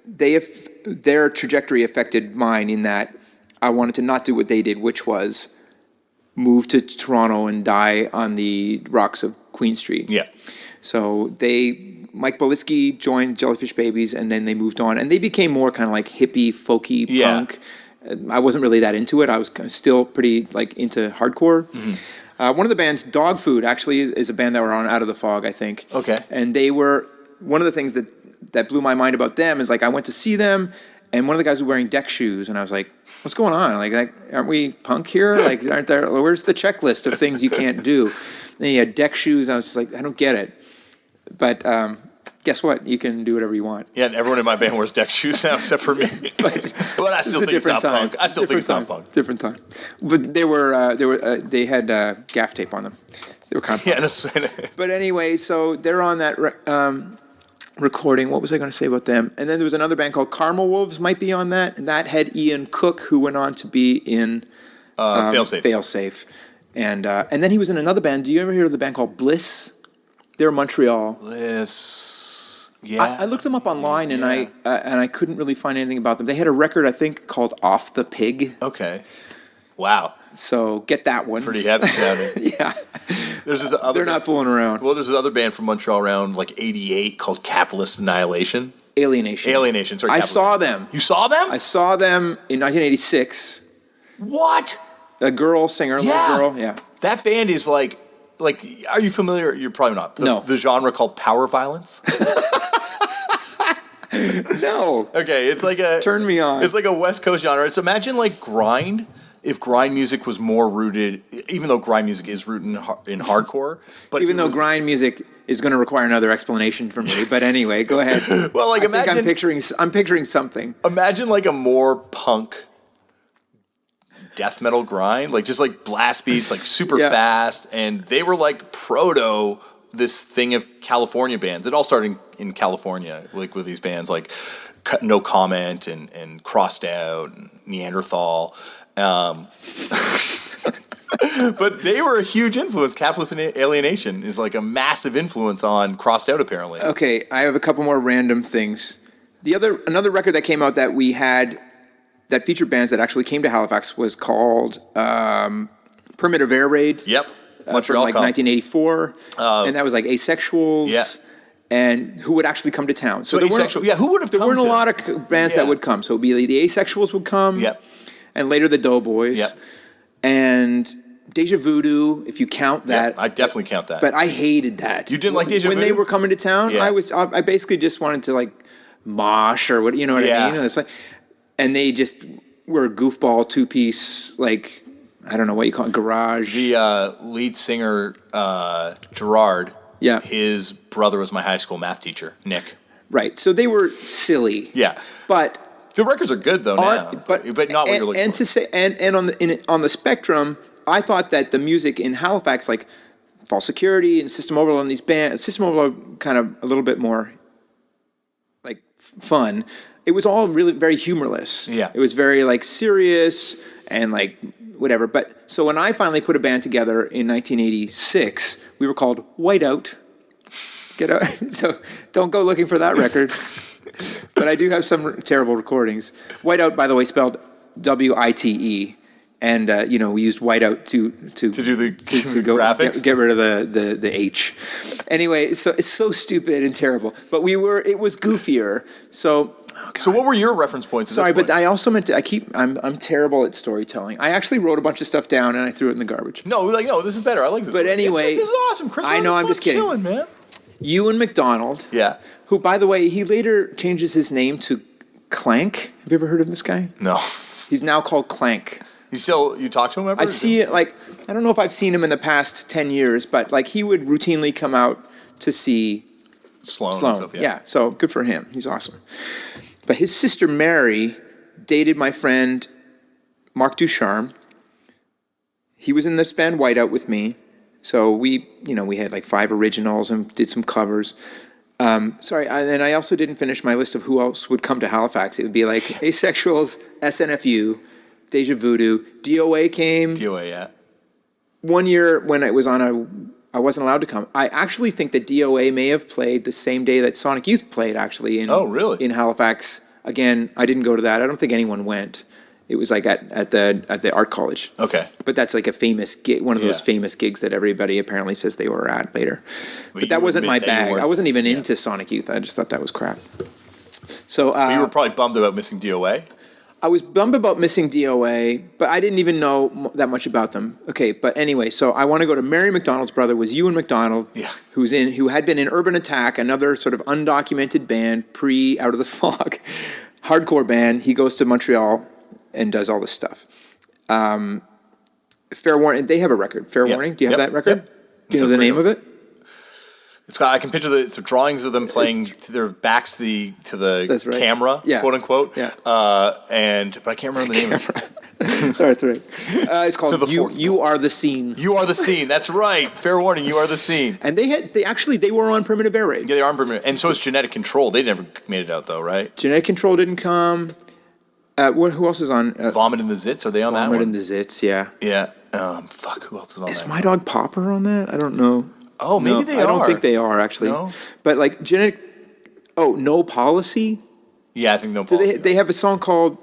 their trajectory affected mine in that I wanted to not do what they did, which was move to Toronto and die on the rocks of Queen Street. Yeah. So Mike Bolitsky joined Jellyfish Babies, and then they moved on, and they became more kind of like hippie, folky punk. I wasn't really that into it. I was still pretty like into hardcore. Mm-hmm. One of the bands, Dog Food, actually is a band that were on Out of the Fog, I think. Okay. And they were one of the things that blew my mind about them is like I went to see them, and one of the guys was wearing deck shoes, and I was like, "What's going on? Like aren't we punk here? Like, aren't there? Where's the checklist of things you can't do?" And he had deck shoes, and I was just like, "I don't get it." But guess what? You can do whatever you want. Yeah, and everyone in my band wears deck shoes now, except for me. But I still think it's not punk. I still think it's not punk. Different time. But they had gaff tape on them. They were kind of But anyway, so they're on that recording. What was I going to say about them? And then there was another band called Carmel Wolves might be on that, and that had Ian Cook, who went on to be in Failsafe. And then he was in another band. Do you ever hear of the band called Bliss? They're Montreal. Bliss. Yeah. I looked them up online, and I couldn't really find anything about them. They had a record, I think, called Off the Pig. Okay. Wow. So get that one. Pretty heavy sounding. Yeah. They're not fooling around. Well, there's another band from Montreal around like '88 called Capitalist Annihilation. Alienation. Sorry. I saw them. You saw them? I saw them in 1986. What? A girl singer, little girl. Yeah. That band is like, are you familiar? You're probably not. No. The genre called power violence. No. Okay, it's like turn me on. It's like a West Coast genre. It's imagine like grind. If grind music was more rooted, even though grind music is rooted in hardcore, but even though grind music is going to require another explanation from me, but anyway, go ahead. Well, like imagine I'm picturing something. Imagine like a more punk death metal grind, like just like blast beats, like super fast, and they were like proto this thing of California bands. It all started in California, like with these bands like No Comment and Crossed Out and Neanderthal. But they were a huge influence. Capitalist Alienation is like a massive influence on Crossed Out, apparently. Okay, I have a couple more random things. Another record that came out that we had that featured bands that actually came to Halifax was called Permit of Air Raid. Yep, Montreal, from like 1984, and that was like Asexuals. Yeah. And who would actually come to town? So who would have come? There weren't a lot of bands that would come. So it'd be the Asexuals would come. Yep. And later the Doughboys. Yep. And Deja Voodoo, if you count that. Yeah, I definitely count that. But I hated that. You didn't like Deja Voodoo? When they were coming to town, I basically just wanted to like mosh or what, you know what I mean? And it's like, and they just were a goofball two-piece, like, I don't know what you call it, garage. The lead singer, Gerard, yeah, his brother was my high school math teacher, Nick. Right. So they were silly. Yeah. But the records are good though now, but not what you're looking and for. To say and on the spectrum, I thought that the music in Halifax, like False Security and System Overload, and these bands, System Overload, kind of a little bit more like fun. It was all really very humorless. Yeah, it was very like serious and like whatever. But so when I finally put a band together in 1986, we were called Whiteout. Get out! So don't go looking for that record. But I do have some terrible recordings. Whiteout, by the way, spelled W-I-T-E, and we used whiteout to do the go graphics, get rid of the H. Anyway, so it's so stupid and terrible. But it was goofier. So So what were your reference points? Sorry, but I also meant to. I'm terrible at storytelling. I actually wrote a bunch of stuff down and I threw it in the garbage. No, this is better. I like this. But anyway, this is awesome, Chris. I know. I'm just kidding, chilling, man. Ewan McDonald. Yeah. Who, by the way, he later changes his name to Clank. Have you ever heard of this guy? No. He's now called Clank. You talk to him ever? I see it, like, I don't know if I've seen him in the past 10 years, but like he would routinely come out to see Sloan. And stuff, yeah, so good for him. He's awesome. But his sister Mary dated my friend Mark Ducharme. He was in this band Whiteout with me. So we had like 5 originals and did some covers. And I also didn't finish my list of who else would come to Halifax. It would be like Asexuals, SNFU, Deja Voodoo, DOA came. DOA, yeah. One year when I wasn't allowed to come. I actually think that DOA may have played the same day that Sonic Youth played, actually. In Halifax. Again, I didn't go to that. I don't think anyone went. It was like at the art college. Okay. But that's like a famous gig, one of those famous gigs that everybody apparently says they were at later. But that wasn't my bag. I wasn't even into Sonic Youth. I just thought that was crap. So you were probably bummed about missing DOA? I was bummed about missing DOA, but I didn't even know that much about them. Okay, but anyway, so I want to go to Mary McDonald's brother was Ewan McDonald, who had been in Urban Attack, another sort of undocumented band, pre-Out of the Fog, hardcore band. He goes to Montreal and does all this stuff. Fair Warning, they have a record. Fair Warning, do you have that record? Yep. Do you know the name of it? I can picture the drawings of them playing to their backs to the camera, quote unquote. Yeah. But I can't remember the name of it. That's right. It's called You Are the Scene. You Are the Scene. That's right. Fair Warning. You Are the Scene. And they were on Primitive Air Raid. Yeah, they are on Primitive. And so is Genetic Control. They never made it out though, right? Genetic Control didn't come. Who else is on? Vomit in the Zits. Are they on that one? Vomit in the Zits. Yeah. Yeah. Who else is on that? Is My Dog Popper on that? I don't know. Oh, maybe they are. I don't think they are, actually. No? But like Genetic... Oh, No Policy? Yeah, I think No Policy. They have a song called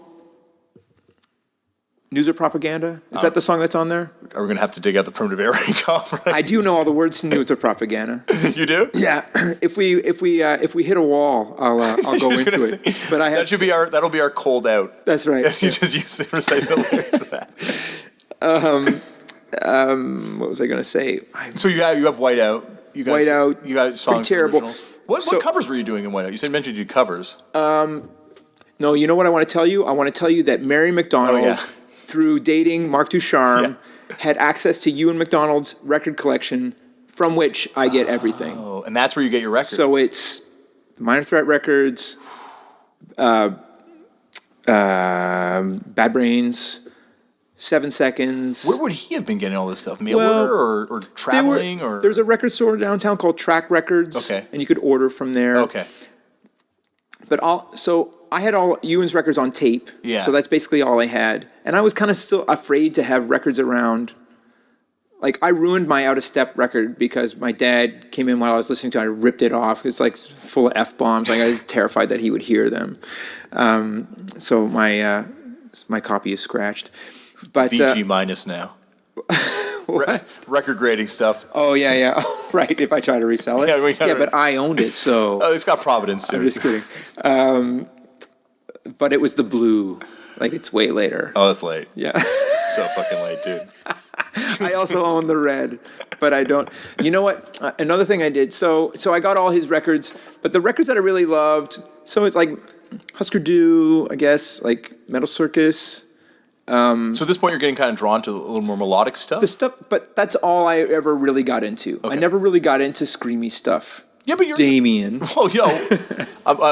News or Propaganda? Is that the song that's on there? Are we going to have to dig out the Primitive Air Raid conference? I do know all the words to News or Propaganda. You do? Yeah. If we hit a wall, I'll go into it. But that'll be our cold out. That's right. You just recite the lyrics of that. What was I going to say? So you have Whiteout. You got songs. Terrible. What covers were you doing in Whiteout? You mentioned you did covers. No, you know what I want to tell you? I want to tell you that Mary McDonald, through dating Mark Ducharme, had access to Ewan McDonald's record collection, from which I get everything. Oh, and that's where you get your records. So it's Minor Threat Records, Bad Brains, 7 Seconds. Where would he have been getting all this stuff? Mail order or traveling? There's a record store downtown called Track Records. Okay. And you could order from there. Okay. But so I had all Ewan's records on tape. Yeah. So that's basically all I had. And I was kind of still afraid to have records around. Like, I ruined my Out of Step record because my dad came in while I was listening to it. I ripped it off. It's like full of F-bombs. Like, I was terrified that he would hear them. So my copy is scratched. But VG minus now. Record grading stuff. Oh, yeah. Oh, right, if I try to resell it. But I owned it, so... Oh, it's got providence, too. I'm just kidding. But it was the blue. Like, it's way later. Oh, that's late. Yeah. So fucking late, dude. I also own the red, but I don't... You know what? Another thing I did, so I got all his records, but the records that I really loved, so it's like Husker Du, I guess, like Metal Circus... so at this point, you're getting kind of drawn to a little more melodic stuff? But that's all I ever really got into. Okay. I never really got into screamy stuff. Yeah, but you're... Damian. Well,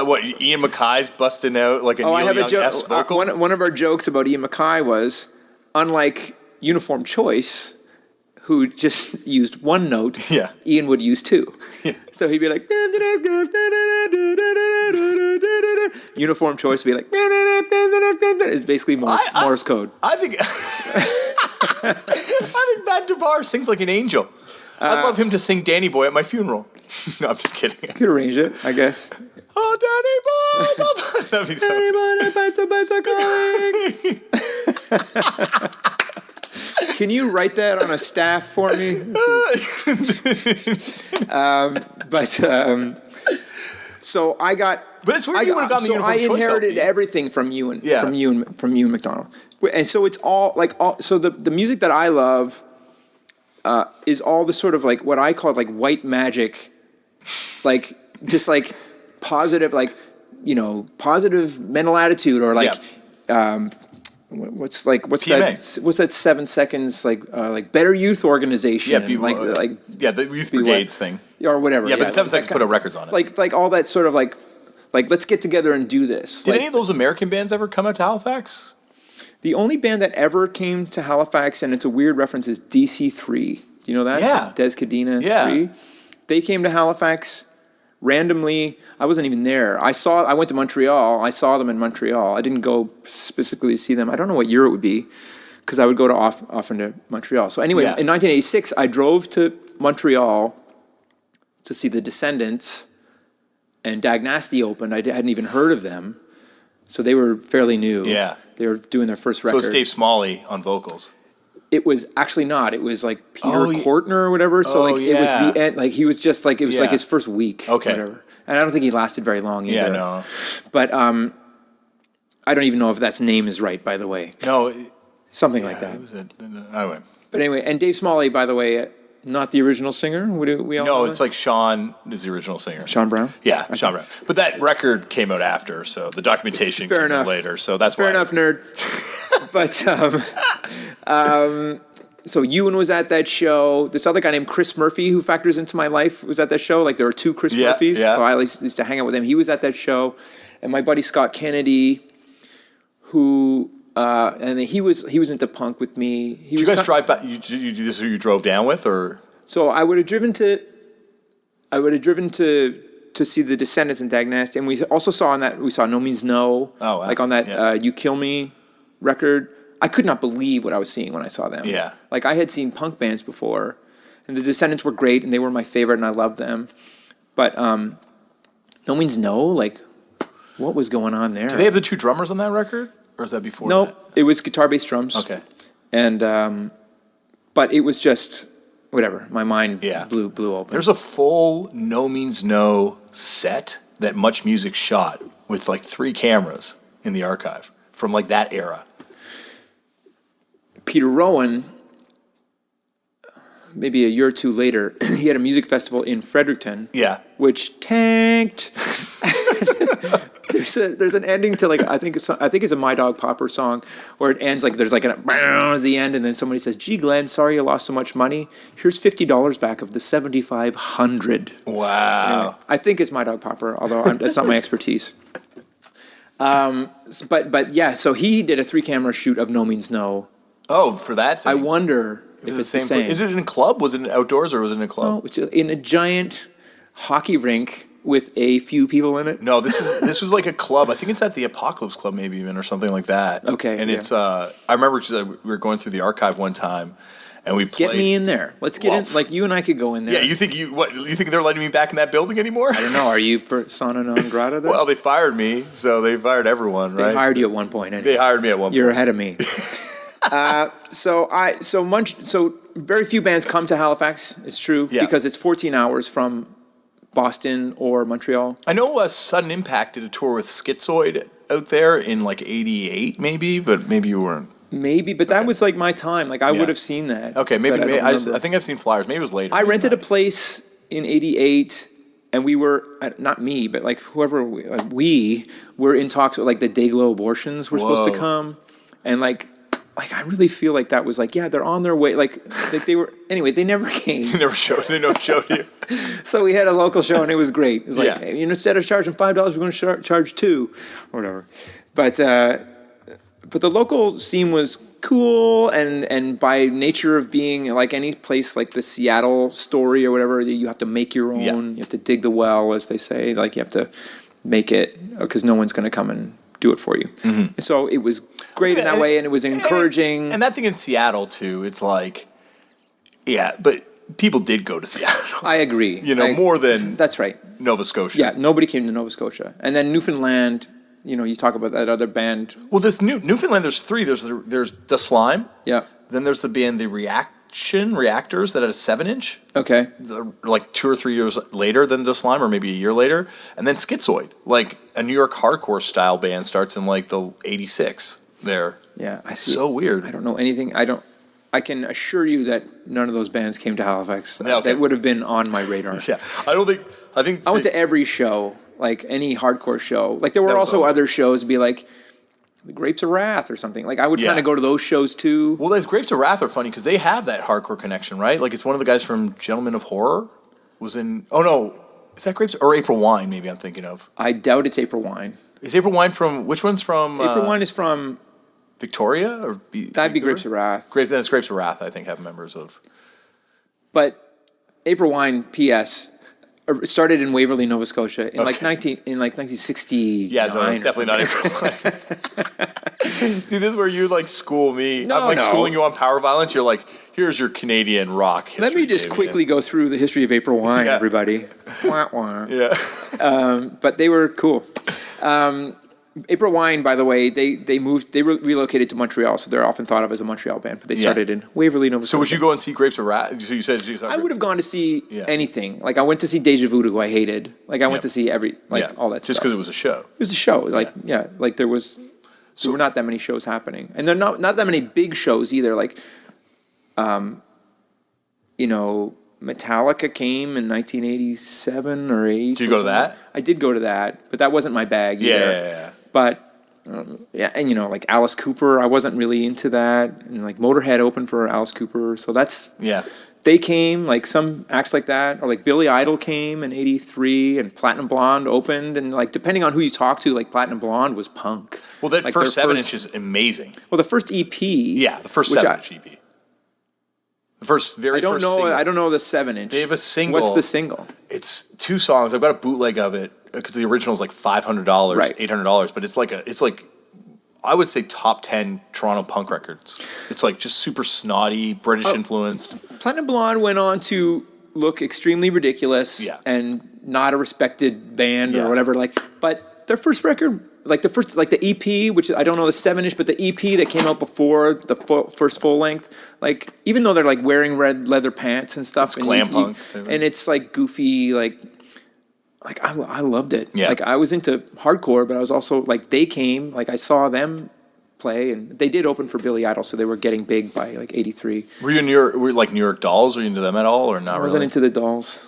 what, Ian MacKay's busting out like a Neil Young-esque vocal? One of our jokes about Ian MacKay was, unlike Uniform Choice, who just used one note, Ian would use two. Yeah. So he'd be like... Uniform Choice would be like... It's basically Morse code. I think Matt DeBar sings like an angel. I'd love him to sing Danny Boy at my funeral. No, I'm just kidding. Could arrange it, I guess. Oh, Danny Boy! That'd be Danny Boy, the bites are calling. Can you write that on a staff for me? So I got But it's weird you would have gotten the Uniform Choice I inherited LP. everything from Ewan, from Ewan McDonald. And so it's all so the music that I love is all the sort of like what I call like white magic, like just like positive, like, positive mental attitude, or like what's PMA. what's that 7 seconds like Better Youth Organization, Yeah, people, the Youth Brigades thing, or whatever. Yeah, but the 7 seconds put out records on it. Like all that sort of like let's get together and do this. Did any of those American bands ever come out to Halifax? The only band that ever came to Halifax, and it's a weird reference, is DC3. Do you know that? Yeah. Des Cadena 3. Yeah. They came to Halifax randomly. I wasn't even there. I went to Montreal. I saw them in Montreal. I didn't go specifically to see them. I don't know what year it would be, because I would go often to Montreal. So anyway, in 1986, I drove to Montreal to see the Descendants, and Dag Nasty opened. I hadn't even heard of them. So they were fairly new. Yeah. They were doing their first record. So it's Dave Smalley on vocals. It was actually not. It was like Peter Kortner or whatever. So it was the end. Like he was just like, it was like his first week. Okay. Or whatever. And I don't think he lasted very long either. Yeah, no. But I don't even know if that name is right, by the way. No. Something like that. Anyway. But anyway, and Dave Smalley, by the way, not the original singer. We all know it's like Sean is the original singer. Sean Brown? Yeah, Sean Brown. But that record came out after, so the documentation came out later. So that's fair enough, nerd. But so Ewan was at that show. This other guy named Chris Murphy, who factors into my life, was at that show. Like there were two Chris Murphys. Yeah. So I used to hang out with him. He was at that show, and my buddy Scott Kennedy, who and he was into punk with me. Did you guys drive back? You drove down with, or? So I would have driven to see the Descendants and Dag Nasty, and we also saw No Means No. Oh, wow. Like on that You Kill Me record. I could not believe what I was seeing when I saw them. Yeah. Like I had seen punk bands before, and the Descendants were great, and they were my favorite, and I loved them. But No Means No, like what was going on there? Do they have the two drummers on that record, or is that before? No, it was guitar-based drums. Okay. And but it was just whatever. My mind blew open. There's a full No Means No set that Much Music shot with like 3 cameras in the archive from like that era. Peter Rowan, maybe a year or two later, he had a music festival in Fredericton. Yeah. Which tanked. There's an ending to like I think it's a My Dog Popper song where it ends like there's like an as the end, and then somebody says, "Gee, Glenn, sorry you lost so much money. Here's $50 back of the $7,500." Wow. Anyway, I think it's My Dog Popper, although that's not my expertise. But yeah, so he did a 3-camera shoot of No Means No. Oh, for that thing? I wonder if it's the same. Is it in a club? Was it outdoors or was it in a club? No, in a giant hockey rink with a few people in it. No, this was like a club. I think it's at the Apocalypse Club, maybe even, or something like that. Okay, and it's I remember we were going through the archive one time, and we played. Get me in there. Let's get in. Like you and I could go in there. Yeah, you think they're letting me back in that building anymore? I don't know. Are you persona non grata there? Well, they fired me, so they fired everyone, right? They hired you at one point. Anyway. They hired me at one point. You're ahead of me. So very few bands come to Halifax. It's true because it's 14 hours from Boston or Montreal. I know Sudden Impact did a tour with Schizoid out there in like '88, maybe, but maybe you weren't. Maybe, but that was like my time. Like I would have seen that. Okay, maybe. I think I've seen flyers. Maybe it was later. I rented a place in '88. And we were, not me, but like whoever, we were in talks with like the Dayglow Abortions were supposed to come. And like I really feel like that was like, yeah, they're on their way. Like they were, anyway, they never came. They never showed you. So we had a local show and it was great. It was like, hey, instead of charging $5, we're going to charge $2 or whatever. But the local scene was cool, and by nature of being like any place like the Seattle Story or whatever, you have to make your own. Yeah. You have to dig the well, as they say. Like you have to make it because no one's going to come and do it for you. Mm-hmm. And so it was great in that way, and it was encouraging. And that thing in Seattle too, it's like, but people did go to Seattle. I agree. More than that's right. Nova Scotia. Yeah, nobody came to Nova Scotia, and then Newfoundland. You talk about that other band. Well, this Newfoundland. There's 3. There's the Slime. Yeah. Then there's the band The Reaction. reactors that had a 7-inch. Okay. Like 2 or 3 years later than The Slime, or maybe a year later. And then Schizoid, like a New York hardcore style band, starts in like the 86 there. Yeah. It's so weird. I don't know anything. I can assure you that none of those bands came to Halifax. Yeah, okay. That would have been on my radar. Yeah. I went to every show, like any hardcore show. Like there were also other shows, be like the Grapes of Wrath or something. Like I would kind of go to those shows too. Well, those Grapes of Wrath are funny because they have that hardcore connection, right? Like it's one of the guys from Gentlemen of Horror was in. Oh no, is that Grapes or April Wine? Maybe I'm thinking of. I doubt it's April Wine. Is April Wine from which one's from? April Wine is from Victoria or that'd be Grapes of Wrath. That's Grapes of Wrath. I think have members of. But April Wine, P.S. started in Waverly, Nova Scotia in like 1960. Yeah, no, it's definitely not April Wine. Dude, this is where you like school me. I'm like schooling you on power violence. You're like, here's your Canadian rock history. Let me just quickly go through the history of April Wine, everybody. Wah, wah. Yeah. But they were cool. April Wine, by the way, they relocated to Montreal, so they're often thought of as a Montreal band, but they started in Waverly, Nova Scotia. So would you go and see Grapes of Wrath? So you said I would have gone to see anything. Like I went to see Deja Voodoo, who I hated. Like I went to see all that stuff. Just because it was a show. It was a show. Like like there were not that many shows happening, and there are not that many big shows either. Like, Metallica came in 1987 or 8. Did you go to that? I did go to that, but that wasn't my bag either. Yeah. But, and like Alice Cooper, I wasn't really into that. And like Motorhead opened for Alice Cooper, so that's... Yeah. They came, like some acts like that, or like Billy Idol came in 83, and Platinum Blonde opened, and like depending on who you talk to, like Platinum Blonde was punk. Well, that like first 7-inch is amazing. Well, the first EP... Yeah, the first 7-inch EP. The first single. I don't know the 7-inch. They have a single. What's the single? It's 2 songs. I've got a bootleg of it because the original is like $500, right. $800, but it's like I would say top 10 Toronto punk records. It's like just super snotty, British influenced. Platinum Blonde went on to look extremely ridiculous and not a respected band or whatever. Like, but their first record, like the EP, which I don't know the 7-inch, but the EP that came out before the first full length, like even though they're like wearing red leather pants and stuff, it's glam punk, and it's like goofy, like I loved it. Yeah. Like I was into hardcore, but I was also like they came, like I saw them play, and they did open for Billy Idol, so they were getting big by like 83. Were you New York Dolls? Were you into them at all, or not? I wasn't into the Dolls.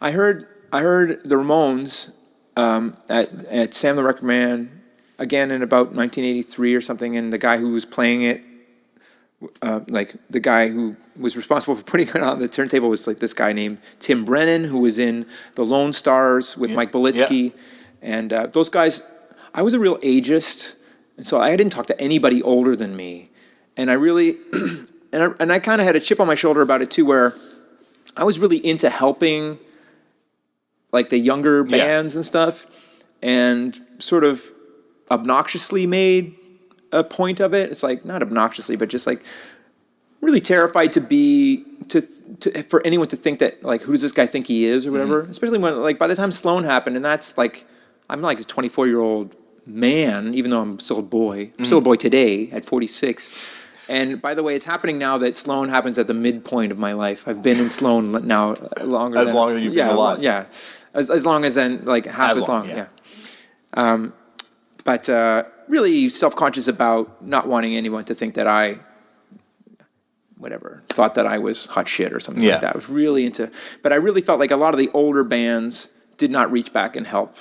I heard the Ramones at Sam the Record Man again in about 1983 or something, and the guy who was playing it, like the guy who was responsible for putting it on the turntable was like this guy named Tim Brennan, who was in the Lone Stars with Mike Belitsky, and those guys. I was a real ageist, and so I didn't talk to anybody older than me, and I really, and I kind of had a chip on my shoulder about it too, where I was really into helping like the younger bands and stuff, and sort of obnoxiously made a point of it. It's like not obnoxiously, but just like really terrified for anyone to think that like who does this guy think he is or whatever. Mm-hmm. Especially when like by the time Sloan happened, and that's like I'm like a 24-year-old man, even though I'm still a boy. I'm still a boy today at 46. And by the way, it's happening now that Sloan happens at the midpoint of my life. I've been in Sloan now longer as long as you've been alive. Yeah, as long as then like half as long. Yeah. But really self-conscious about not wanting anyone to think that I, thought that I was hot shit or something like that. I was really into, but I really felt like a lot of the older bands did not reach back and help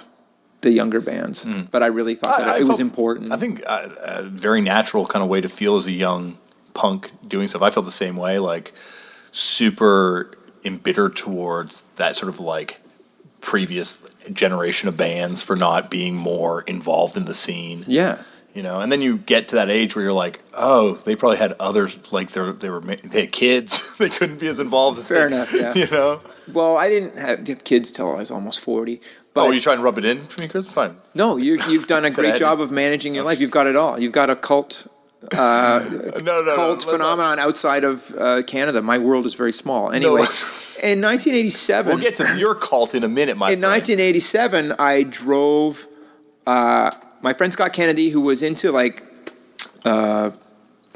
the younger bands. But I really thought that it was important. I think a very natural kind of way to feel as a young punk doing stuff. I felt the same way, like super embittered towards that sort of like previous generation of bands for not being more involved in the scene. Yeah. You know, and then you get to that age where you're like, oh, they probably had others, like they had kids. They couldn't be as involved. Fair enough, yeah. You know? Well, I didn't have kids till I was almost 40. But you trying to rub it in for me, Chris? Fine. No, you've done a great job of managing your life. You've got it all. You've got a cult cult phenomenon outside of Canada. My world is very small. Anyway, in 1987... We'll get to your cult in a minute, my friend. In 1987, I drove... my friend Scott Kennedy, who was into like... what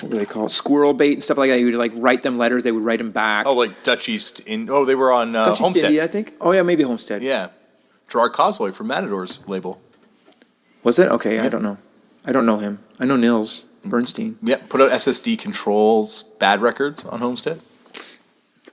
what do they call it? Squirrel bait and stuff like that. You would like write them letters. They would write them back. Oh, like Dutch East. They were on Dutch East Homestead. India, I think. Oh, yeah, maybe Homestead. Yeah. Gerard Cosloy from Matador's label. Was it? Okay, Yeah. I don't know. I don't know him. I know Nils Bernstein. Yeah, put out SSD Controls bad records on Homestead.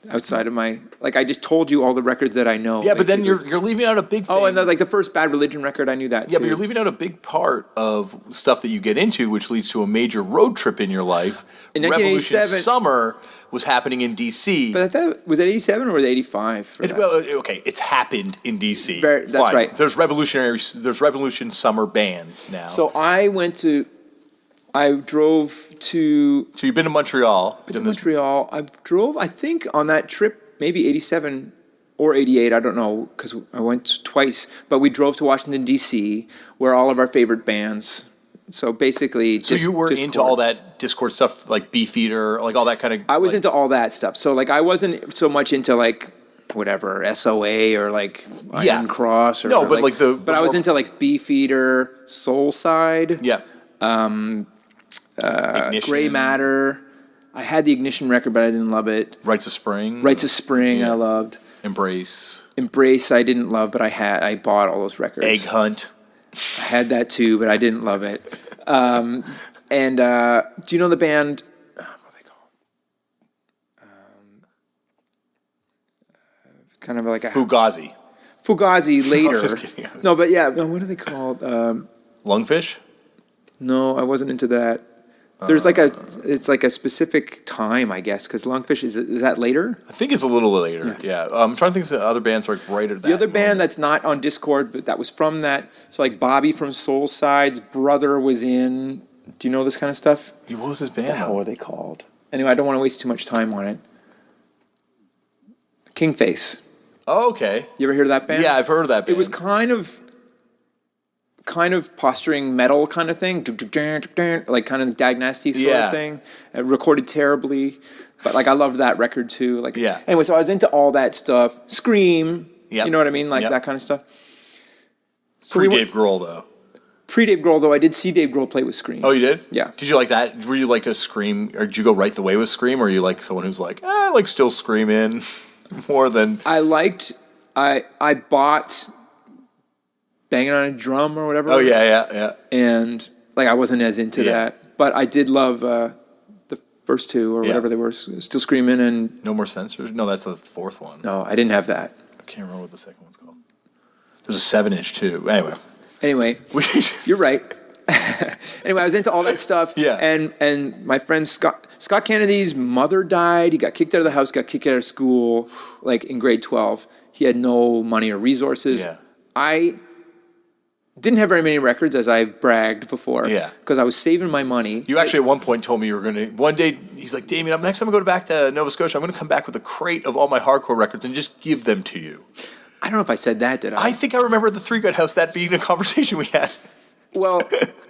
Outside of my, like, I just told you all the records that I know. Yeah, but then basically. you're leaving out a big thing. Oh, and like the first Bad Religion record, I knew that Yeah, too. but you're leaving out a big part of stuff that you get into, which leads to a major road trip in your life. In Revolution 1987 Summer was happening in D.C. But I thought, was it 87 or was it 85? Okay, it's happened in D.C. That's Fine. right. There's Revolution Summer bands now. So I drove to So you've been to Montreal. Montreal. I drove, I think, on that trip, maybe 87 or 88, I don't know, because I went twice. But we drove to Washington, D.C., where all of our favorite bands. So basically, So you were into all that Discord stuff, like Beefeater, like all that kind of... I was into all that stuff. So, like, I wasn't so much into, like, whatever, SOA or, like, Iron Cross. Or, No, but, like, the... But I was into, like, Beefeater, Soul Side. Yeah. Gray Matter. I had the Ignition record, but I didn't love it. Rites of Spring. Rites of Spring, Yeah. I loved. Embrace. I didn't love, but I bought all those records. Egg Hunt. I had that too, but I didn't love it. And do you know the band? What are they called? Kind of like a Fugazi. Fugazi later. Just kidding. No, but yeah, what are they called? Lungfish? No, I wasn't into that. There's it's like a specific time, I guess, because Lungfish, is that later? I think it's a little later. Yeah. I'm trying to think of the other bands like right at that. The other band that's not on Discord, but that was from that, so like Bobby from Soul Side's brother was in, do you know this kind of stuff? What was his band? What the hell are they called? Anyway, I don't want to waste too much time on it. Kingface. Oh, okay. You ever hear of that band? Yeah, I've heard of that band. It was kind of posturing metal kind of thing, like kind of Dag Nasty sort of thing. Recorded terribly, but like I loved that record too. Like anyway, so I was into all that stuff. Scream, you know what I mean, like that kind of stuff. So Dave Grohl though. Pre-Dave Grohl though, I did see Dave Grohl play with Scream. Oh, you did? Yeah. Did you like that? Were you like a Scream, or did you go right the way with Scream, or are you like someone who's like, I like still Screaming more than? I bought Banging on a Drum or whatever. Oh, yeah. And like I wasn't as into that, but I did love the first two or whatever they were, Still Screaming and No More Censors. No, that's the fourth one. No, I didn't have that. I can't remember what the second one's called. There's a 7-inch too. Anyway, you're right. Anyway, I was into all that stuff. Yeah. And my friend Scott Kennedy's mother died. He got kicked out of the house, got kicked out of school, like in grade 12. He had no money or resources. Yeah. I didn't have very many records, as I've bragged before. Yeah. Because I was saving my money. You actually at one point told me you were going to, one day, he's like, Damian, next time I go back to Nova Scotia, I'm going to come back with a crate of all my hardcore records and just give them to you. I don't know if I said that, did I? I think I remember at the Three Gut House that being a conversation we had. Well,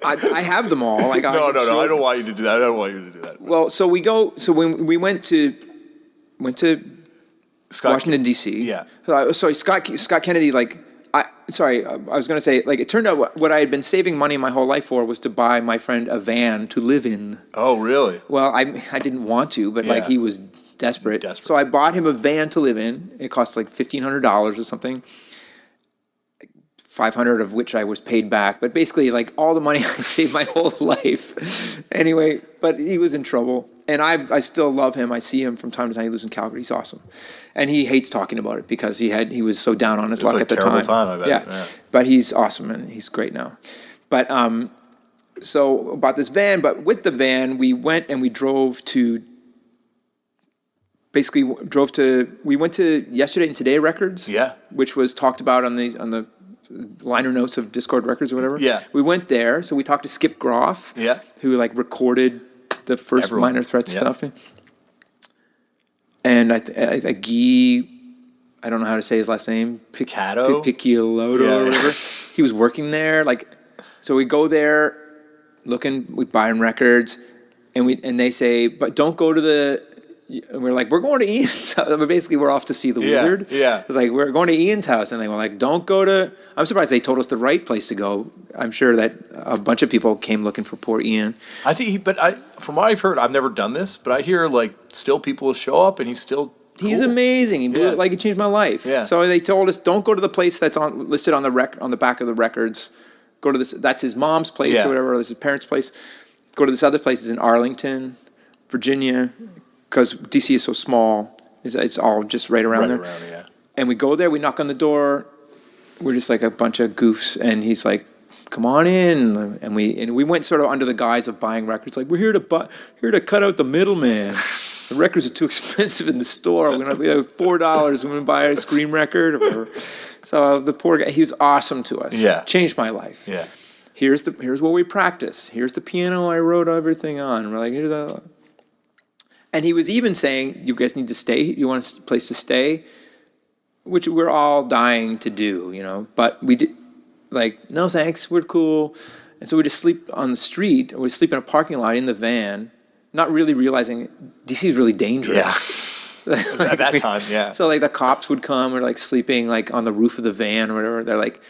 I have them all. Like, No. I don't want you to do that. Well, so when we went to Washington, D.C. Yeah. Sorry, Scott Kennedy, I was going to say, like, it turned out what I had been saving money my whole life for was to buy my friend a van to live in. Oh, really? Well, I didn't want to, but, like, he was desperate. So I bought him a van to live in. It cost, like, $1,500 or something. $500 of which I was paid back. But basically, like, all the money I saved my whole life. Anyway, but he was in trouble. And I still love him. I see him from time to time. He lives in Calgary. He's awesome. And he hates talking about it because he was so down on his luck at the time. It was a terrible time, I bet. Yeah. But he's awesome and he's great now. But so about this van, but with the van, we went and we drove to we went to Yesterday and Today Records. Yeah. Which was talked about on the liner notes of Discord Records or whatever. Yeah. We went there, so we talked to Skip Groff. Yeah. Who like recorded the first Minor Threat stuff. And I Guy, I don't know how to say his last name. Picciolotto or whatever. He was working there. Like, so we go there, we buying records, and they say, but don't go to we're like, we're going to Ian's house. Basically, we're off to see the wizard. Yeah. It's like, we're going to Ian's house. And they were like, don't go to... I'm surprised they told us the right place to go. I'm sure that a bunch of people came looking for poor Ian. I think from what I've heard, I've never done this, but I hear like still people will show up and he's still cool. He's amazing. He blew it, like, it changed my life. Yeah. So they told us, don't go to the place that's listed on the back of the records. Go to this. That's his mom's place or whatever. Or his parents' place. Go to this other place. It's in Arlington, Virginia, because DC is so small. It's all just right around there. And we go there. We knock on the door. We're just like a bunch of goofs, and he's like, "Come on in." And we went sort of under the guise of buying records. Like, we're here to cut out the middleman. The records are too expensive in the store. We have $4. We're going to buy a Scream record. Or whatever. So the poor guy, he was awesome to us. Yeah. Changed my life. Yeah. Here's where we practice. Here's the piano I wrote everything on. We're like, here's the... And he was even saying, you guys need to stay. You want a place to stay? Which we're all dying to do, you know. But we did, like, no thanks, we're cool. And so we just sleep on the street, or we sleep in a parking lot in the van, not really realizing DC is really dangerous. Yeah. At that time, yeah. So like the cops would come, or like sleeping like on the roof of the van or whatever. They're like,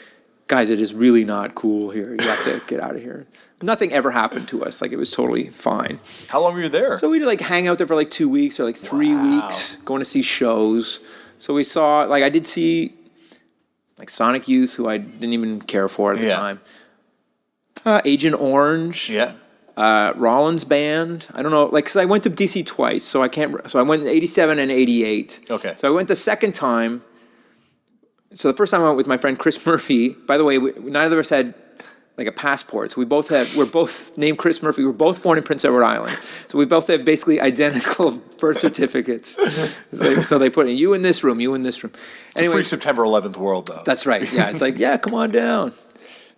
guys, it is really not cool here. You have to get out of here. Nothing ever happened to us. Like, it was totally fine. How long were you there? So we'd like hang out there for like 2 weeks or like 3 weeks, going to see shows. So we saw, like, I did see like Sonic Youth, who I didn't even care for at the time. Agent Orange. Yeah. Rollins Band. I don't know, like, because I went to DC twice, so I can't. So I went in '87 and '88. Okay. So I went the second time. So the first time I went with my friend Chris Murphy. By the way, neither of us had like a passport. So we're both named Chris Murphy. We were both born in Prince Edward Island. So we both have basically identical birth certificates. So they put you in this room, you in this room. Anyway, Pre-September 11th world, though. That's right. Yeah, it's like, come on down.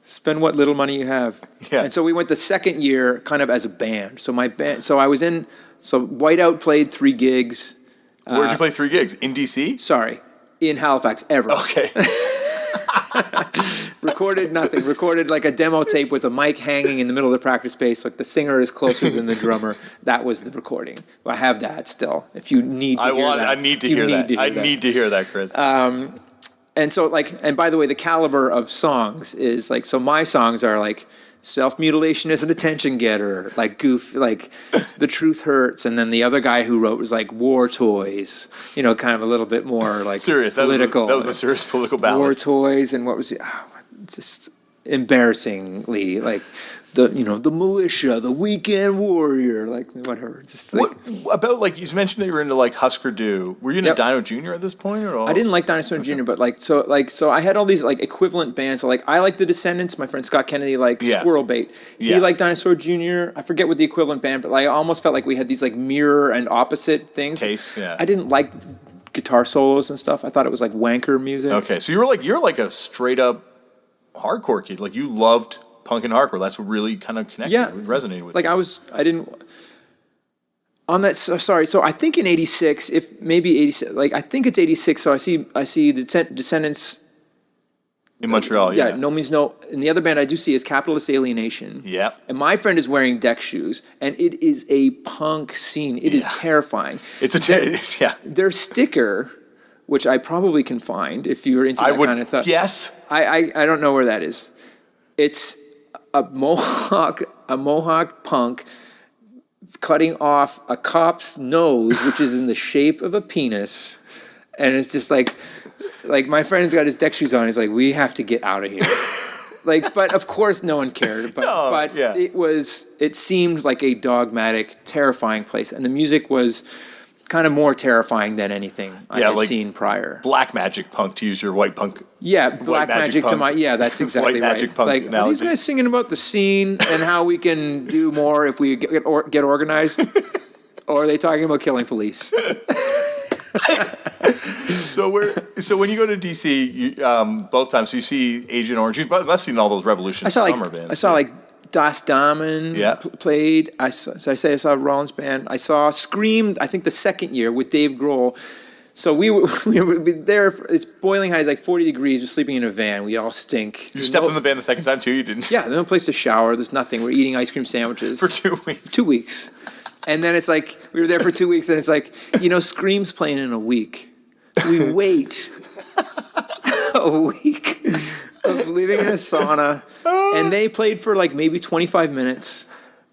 Spend what little money you have. Yeah. And so we went the second year kind of as a band. So my band. So I was in. So Whiteout played 3 gigs. Where did you play 3 gigs? In DC? Sorry. In Halifax, ever. Okay. Recorded nothing. Recorded like a demo tape with a mic hanging in the middle of the practice space. Like the singer is closer than the drummer. That was the recording. Well, I have that still. If you need to hear that. I need to hear that. I need to hear that, Chris. And so and by the way, the caliber of songs is like, so my songs are like Self-Mutilation as an Attention Getter, like Goof, like The Truth Hurts, and then the other guy who wrote was like War Toys, kind of a little bit more like serious. Political. That was a serious political ballad. War Toys, and what was it? Just embarrassingly like the militia, the weekend warrior, like whatever. Just like, what about, like, you mentioned that you were into like Husker Du. Were you into Dino Jr. at this point, or all? I didn't like Dinosaur Jr., but so I had all these like equivalent bands. So like I like the Descendants. My friend Scott Kennedy liked Squirrel Bait. He liked Dinosaur Jr. I forget what the equivalent band, but like I almost felt like we had these like mirror and opposite things. Tastes, yeah. I didn't like guitar solos and stuff. I thought it was like wanker music. Okay, so you're like a straight up hardcore kid. Like, you loved punk and hardcore. That's what really kind of connected, resonated with. Like you. I didn't on that. Sorry. So I think in '86, if maybe '86, like I think it's '86. So I see the Descendants in Montreal. Yeah. No Means No. And the other band I do see is Capitalist Alienation. Yeah. And my friend is wearing deck shoes, and it is a punk scene. It is terrifying. It's Their sticker, which I probably can find if you're into that kind of stuff. Yes. I don't know where that is. It's a Mohawk punk cutting off a cop's nose, which is in the shape of a penis, and it's just like my friend's got his deck shoes on. He's like, we have to get out of here. Like, but of course, no one cared. But it seemed like a dogmatic, terrifying place, and the music was kind of more terrifying than anything I had seen prior. Black magic punk, to use your white punk. Yeah, black magic to my. Yeah, that's exactly white right. Magic punk like, analogy. are these guys singing about the scene and how we can do more if we get organized, or are they talking about killing police? So when you go to DC, you, both times, so you see Agent Orange. You must have seen all those Revolution summer bands. I saw like Das Damen played. I saw Rollins Band. I saw Scream, I think the second year with Dave Grohl. So we were there. It's boiling hot. It's like 40 degrees. We're sleeping in a van. We all stink. You stepped in the van the second time too? You didn't? Yeah, there's no place to shower. There's nothing. We're eating ice cream sandwiches. For 2 weeks. 2 weeks. And then it's like, We were there for 2 weeks, and it's like, Scream's playing in a week. We wait a week of living in a sauna, and they played for like maybe 25 minutes,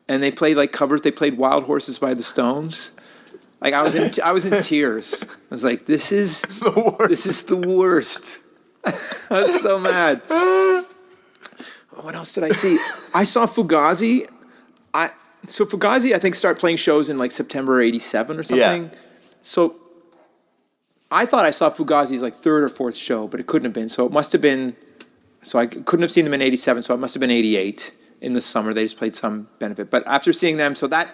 and they played like covers. They played Wild Horses by the Stones. Like I was in tears. I was like, this is the worst. This is the worst. I was so mad. What else did I see? I saw Fugazi. So Fugazi, I think, started playing shows in like September '87 or something. Yeah. So I thought I saw Fugazi's like third or fourth show, but it couldn't have been. So it must have been. So I couldn't have seen them in '87. So it must have been '88 in the summer. They just played some benefit. But after seeing them, so that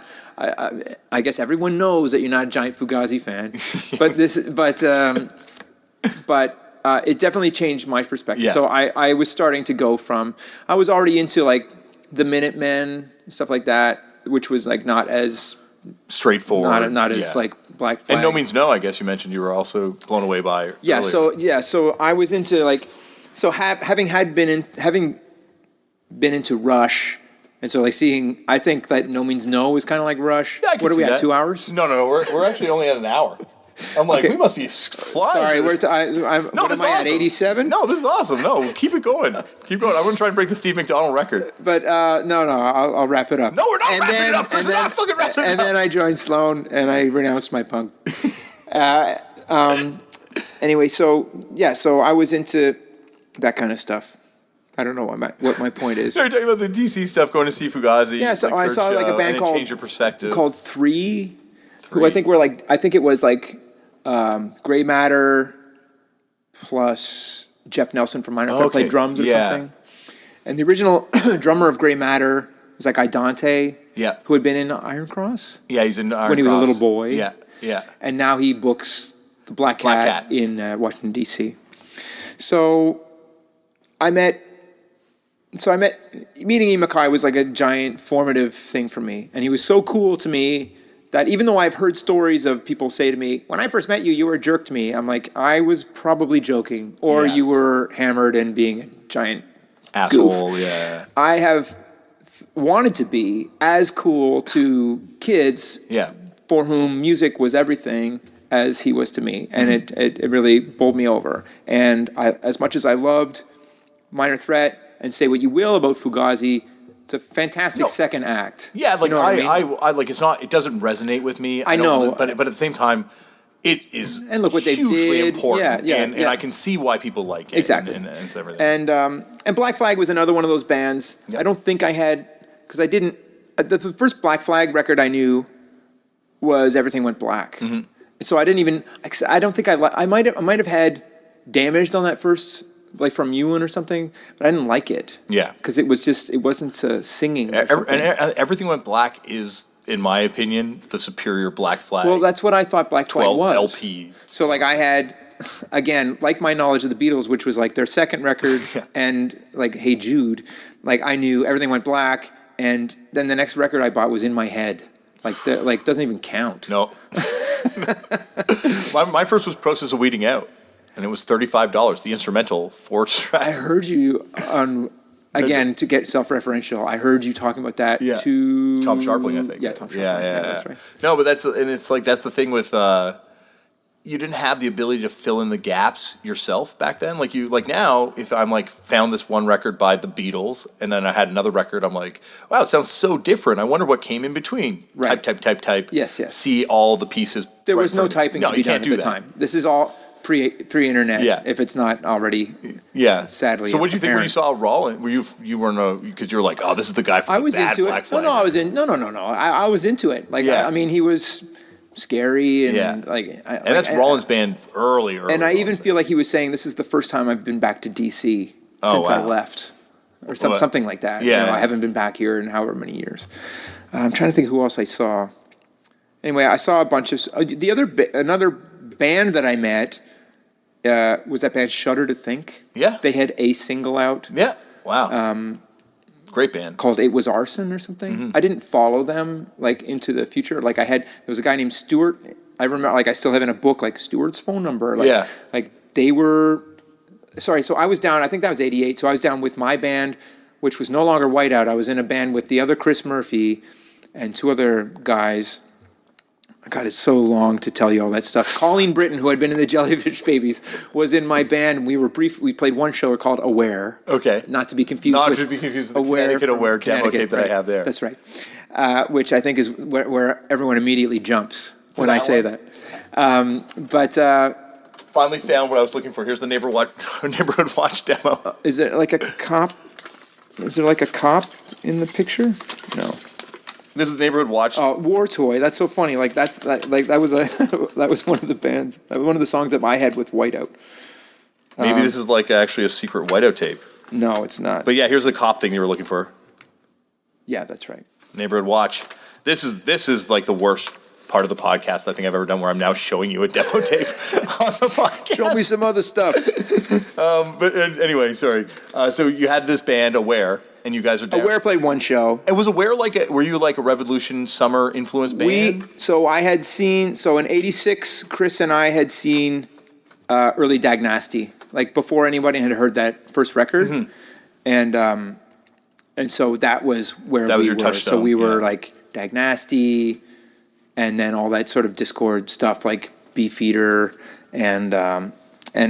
I guess everyone knows that you're not a giant Fugazi fan. But it definitely changed my perspective. Yeah. So I was starting to go from, I was already into like the Minutemen and stuff like that, which was like not as straightforward, not as like Black Flag. And No Means No. I guess you mentioned you were also blown away by. Yeah. Earlier. So I was into like, having been into Rush. And so, like, I think that No Means No is kind of like Rush. Yeah, I can what are we see at, that. 2 hours? No. We're actually only at an hour. I'm like, we must be flying. Sorry, No, what this am I is at, awesome. 87? No, this is awesome. No, keep it going. Keep going. I'm going to try and break the Steve McDonald record. But, no, I'll wrap it up. No, we're not wrapping it up, Chris. We're not fucking wrapping it up. And then I joined Sloan, and I renounced my punk. Anyway, so I was into that kind of stuff. I don't know what my point is. You're talking about the DC stuff, going to see Fugazi. Yeah, so I saw like a band called Three, who I think it was like Grey Matter plus Jeff Nelson from Minor Threat played drums or something. And the original drummer of Grey Matter was like Idante, who had been in Iron Cross. Yeah, he's in Iron Cross. When he was a little boy. Yeah. And now he books the Black Cat in Washington, D.C. So meeting Ian MacKay was like a giant formative thing for me. And he was so cool to me that even though I've heard stories of people say to me, when I first met you, you were a jerk to me. I'm like, I was probably joking. Or you were hammered and being a giant asshole, goof. Yeah. I have wanted to be as cool to kids for whom music was everything as he was to me. And it really bowled me over. And as much as I loved Minor Threat, and say what you will about Fugazi, it's a fantastic second act. Yeah, like I like it's not. It doesn't resonate with me. I know, but at the same time, it is. And look what they hugely did. important. And I can see why people like it. Exactly, and everything. And Black Flag was another one of those bands. Yep. I don't think I had because I didn't. The first Black Flag record I knew was Everything Went Black. Mm-hmm. So I didn't even. I don't think I might have had Damaged on that first. Like from Ewan or something, but I didn't like it. Yeah, because it wasn't singing. And Everything Went Black is, in my opinion, the superior Black Flag. Well, that's what I thought Black Flag was. 12 LP. So like I had, again, like my knowledge of the Beatles, which was like their second record, and like Hey Jude, like I knew Everything Went Black, and then the next record I bought was In My Head. Like doesn't even count. No. my first was Process of Weeding Out. And it was $35, the instrumental 4-track. I heard you again, to get self-referential, I heard you talking about that to... Tom Sharpling, I think. Yeah, Tom Sharpling. Yeah, that's right. No, but that's the thing with... you didn't have the ability to fill in the gaps yourself back then. Like now, if I'm like found this one record by the Beatles, and then I had another record, I'm like, wow, it sounds so different. I wonder what came in between. Right. Type. Yes. See all the pieces. There was no typing to be done at the time. This is all... Pre-internet, if it's not already, sadly. So, what did you think when you saw Rollin? Were you weren't because you were like, oh, this is the guy from the bad Black Flag? I was in. No. I was into it. Like, I mean, he was scary and and that's Rollin's band early. And I even feel like he was saying, "This is the first time I've been back to DC since I left," or something like that. Yeah, I haven't been back here in however many years. I'm trying to think who else I saw. Anyway, I saw a bunch of another band that I met. Was that band Shudder to Think? Yeah. They had a single out. Yeah. Wow. Great band. Called It Was Arson or something. Mm-hmm. I didn't follow them like into the future. Like there was a guy named Stuart. I remember like I still have in a book like Stuart's phone number. Like, Like they were, sorry, so I was down, I think that was 88. So I was down with my band, which was no longer Whiteout. I was in a band with the other Chris Murphy and two other guys. God, it's so long to tell you all that stuff. Colleen Britton, who had been in the Jellyfish Babies, was in my band. We played one show called Aware. Okay. Not to be confused with the Connecticut Aware demo tape that I have there. That's right. Which I think is where everyone immediately jumps when I say that. Finally found what I was looking for. Here's the Neighborhood Watch demo. Is it like a cop? Is there like a cop in the picture? No. This is the Neighborhood Watch. Oh, War Toy. That's so funny. Like that was that was one of the bands. One of the songs that I had with Whiteout. Maybe this is like actually a secret Whiteout tape. No, it's not. But yeah, here's the cop thing you were looking for. Yeah, that's right. Neighborhood Watch. This is like the worst part of the podcast I think I've ever done, where I'm now showing you a demo tape on the podcast. Show me some other stuff. Anyway, sorry. So you had this band Aware. And you guys are down. Aware played one show. And was Aware were you like a Revolution summer influenced band? In '86, Chris and I had seen early Dag Nasty, like before anybody had heard that first record. Mm-hmm. And so that was where we were. Touchstone. So we were like Dag Nasty, and then all that sort of Discord stuff like Beefeater and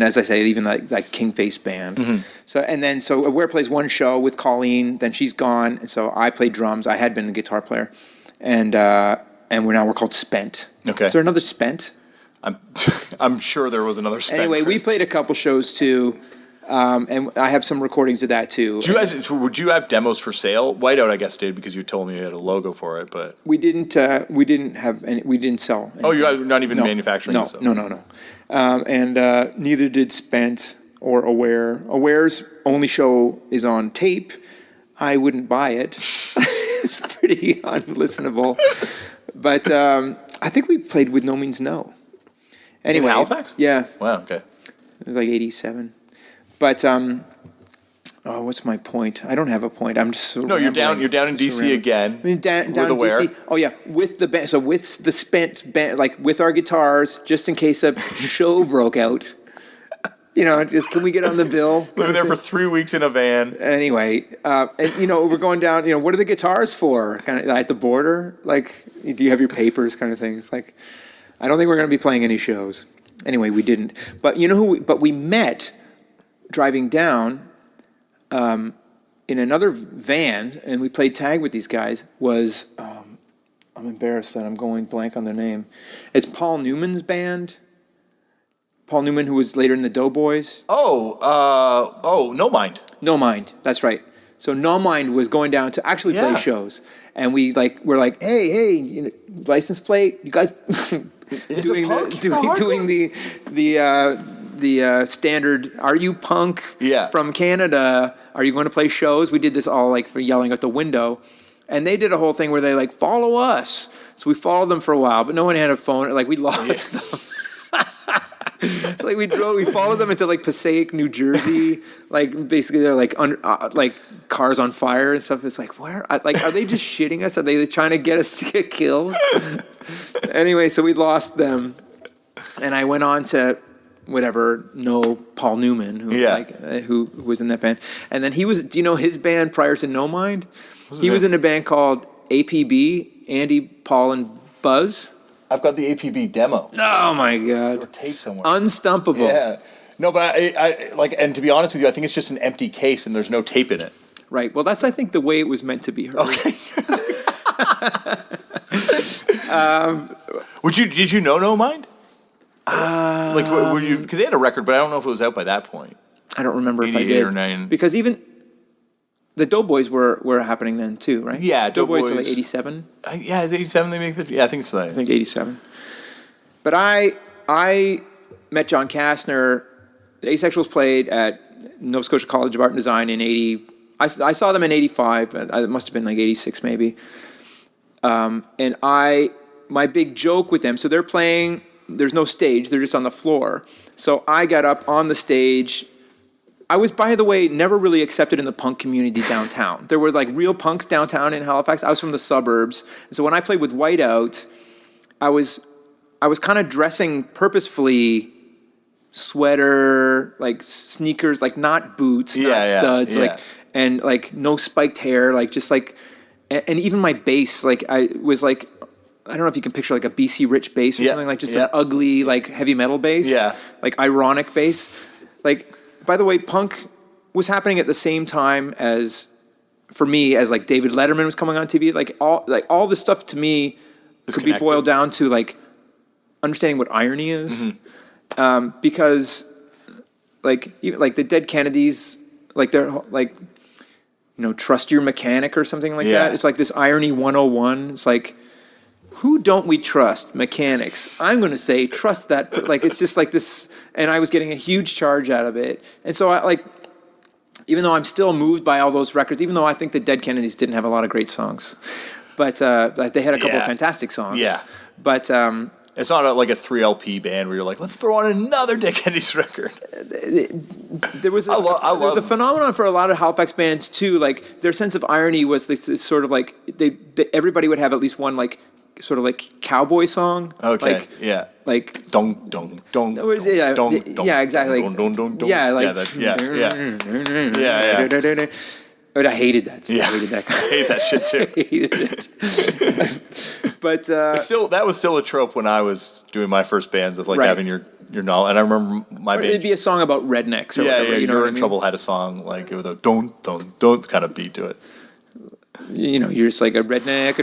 as I say, even like King Face Band. Mm-hmm. So Aware plays one show with Colleen, then she's gone, and so I played drums. I had been a guitar player, and we're called Spent. Okay. Is there another Spent? I'm sure there was another Spent. Anyway, we played a couple shows too, and I have some recordings of that too. Would you have demos for sale? Whiteout, I guess, did, because you told me you had a logo for it, but we didn't have any. We didn't sell anything. Oh, you're not even manufacturing. No. And neither did Spent or Aware. Aware's only show is on tape. I wouldn't buy it. It's pretty unlistenable. But I think we played with No Means No. Anyway, in Halifax? Yeah. Wow, okay. It was like 87. But what's my point? I don't have a point. I'm just so you're down in DC again. I mean, down in Aware. DC. Oh yeah, with the band. So with the Spent band, like with our guitars, just in case a show broke out. Just can we get on the bill? We were there for 3 weeks in a van. Anyway, we're going down. What are the guitars for? Kind of at the border. Like, do you have your papers? Kind of thing. It's like, I don't think we're going to be playing any shows. Anyway, we didn't. But you know who? But we met driving down. In another van, and we played tag with these guys, was, I'm embarrassed that I'm going blank on their name. It's Paul Newman's band. Paul Newman, who was later in the Doughboys. No Mind. No Mind, that's right. So No Mind was going down to actually play shows. And we're like, hey, license plate, you guys doing the standard, are you punk from Canada? Are you going to play shows? We did this all like yelling out the window. And they did a whole thing where they like, follow us. So we followed them for a while, but no one had a phone. Like we lost them. Like we followed them into like Passaic, New Jersey. Like basically they're like like cars on fire and stuff. It's like, where? Like, are they just shitting us? Are they trying to get us to get killed? Anyway, so we lost them. And I went on to Paul Newman, who was in that band. And then he was, do you know his band prior to No Mind? He was in a band called APB, Andy, Paul, and Buzz. I've got the APB demo. Oh my God. Or tape somewhere. Unstumpable. Yeah. No, but I like, and to be honest with you, I think it's just an empty case and there's no tape in it. Right. Well, that's, I think, the way it was meant to be heard. Okay. Did you know No Mind? Were you? Because they had a record, but I don't know if it was out by that point. I don't remember if I did. 88 or 9. Because even the Doughboys were happening then too, right? Yeah, Doughboys were like 87. Yeah, is 87 they make the? Yeah, I think so. I think 87. But I met John Kastner. The Asexuals played at Nova Scotia College of Art and Design in 80. I saw them in 85. It must have been like 86 maybe. And my big joke with them. So they're playing. There's no stage. They're just on the floor. So I got up on the stage. I was, by the way, never really accepted in the punk community downtown. There were like real punks downtown in Halifax. I was from the suburbs. And so when I played with Whiteout, I was kind of dressing purposefully, sweater, like sneakers, like not boots, not studs, like, and like no spiked hair, like just like, and even my bass, like I was like I don't know if you can picture like a BC Rich bass or something, like just an ugly, like heavy metal bass. Yeah. Like ironic bass. Like, by the way, punk was happening at the same time as, for me, as like David Letterman was coming on TV. Like all this stuff to me could be boiled down to like understanding what irony is. Because like even like the Dead Kennedys, like they're like, trust your mechanic or something like that. It's like this irony 101. It's like, who don't we trust? Mechanics. I'm going to say trust that. Like, it's just like this. And I was getting a huge charge out of it. And so I like, even though I'm still moved by all those records, even though I think the Dead Kennedys didn't have a lot of great songs, but they had a couple of fantastic songs. Yeah. But it's not like a 3 LP band where you're like, let's throw on another Dead Kennedys record. There was a phenomenon for a lot of Halifax bands too. Like their sense of irony was this sort of like everybody would have at least one like sort of like cowboy song. Okay. Like, yeah. Like dong dong dong. Yeah, exactly. Yeah, like yeah. But I hated that. Yeah. I hated that. I hate that shit too. I hated it. But still, that was still a trope when I was doing my first bands of like having your knowledge. And I remember my band. It'd be a song about rednecks or whatever. You're in Trouble had a song like with a don't kind of beat to it. You're just like a redneck.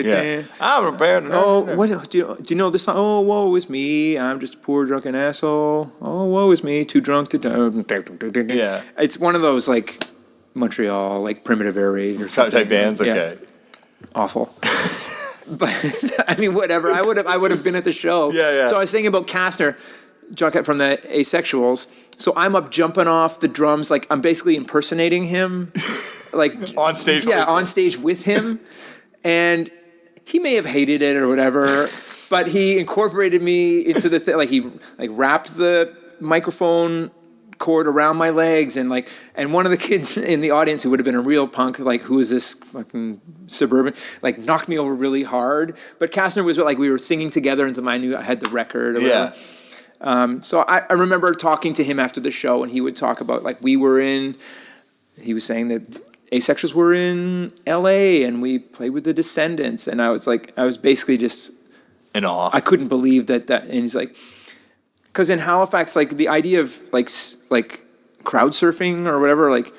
Yeah. I'm a band. Oh, what do you know this song? Oh, woe is me. I'm just a poor drunken asshole. Oh, woe is me. Too drunk to. Yeah. It's one of those like Montreal, like Primitive Air Raid or something. Type bands. Okay. Yeah. Awful. But I mean, whatever. I would have been at the show. Yeah. So I was thinking about Kastner, Jughead from the Asexuals. So I'm up jumping off the drums, like I'm basically impersonating him, like on stage. Yeah, on stage with him, and he may have hated it or whatever, but he incorporated me into the thing. Like he like wrapped the microphone cord around my legs, and one of the kids in the audience who would have been a real punk, like who is this fucking suburban, like knocked me over really hard. But Kastner was like we were singing together until I knew I had the record. Or whatever. So I remember talking to him after the show, and he would talk about like he was saying that Asexuals were in L.A. and we played with the Descendants, and I was basically just in awe. I couldn't believe that, and he's like, because in Halifax, like the idea of like crowd surfing or whatever, like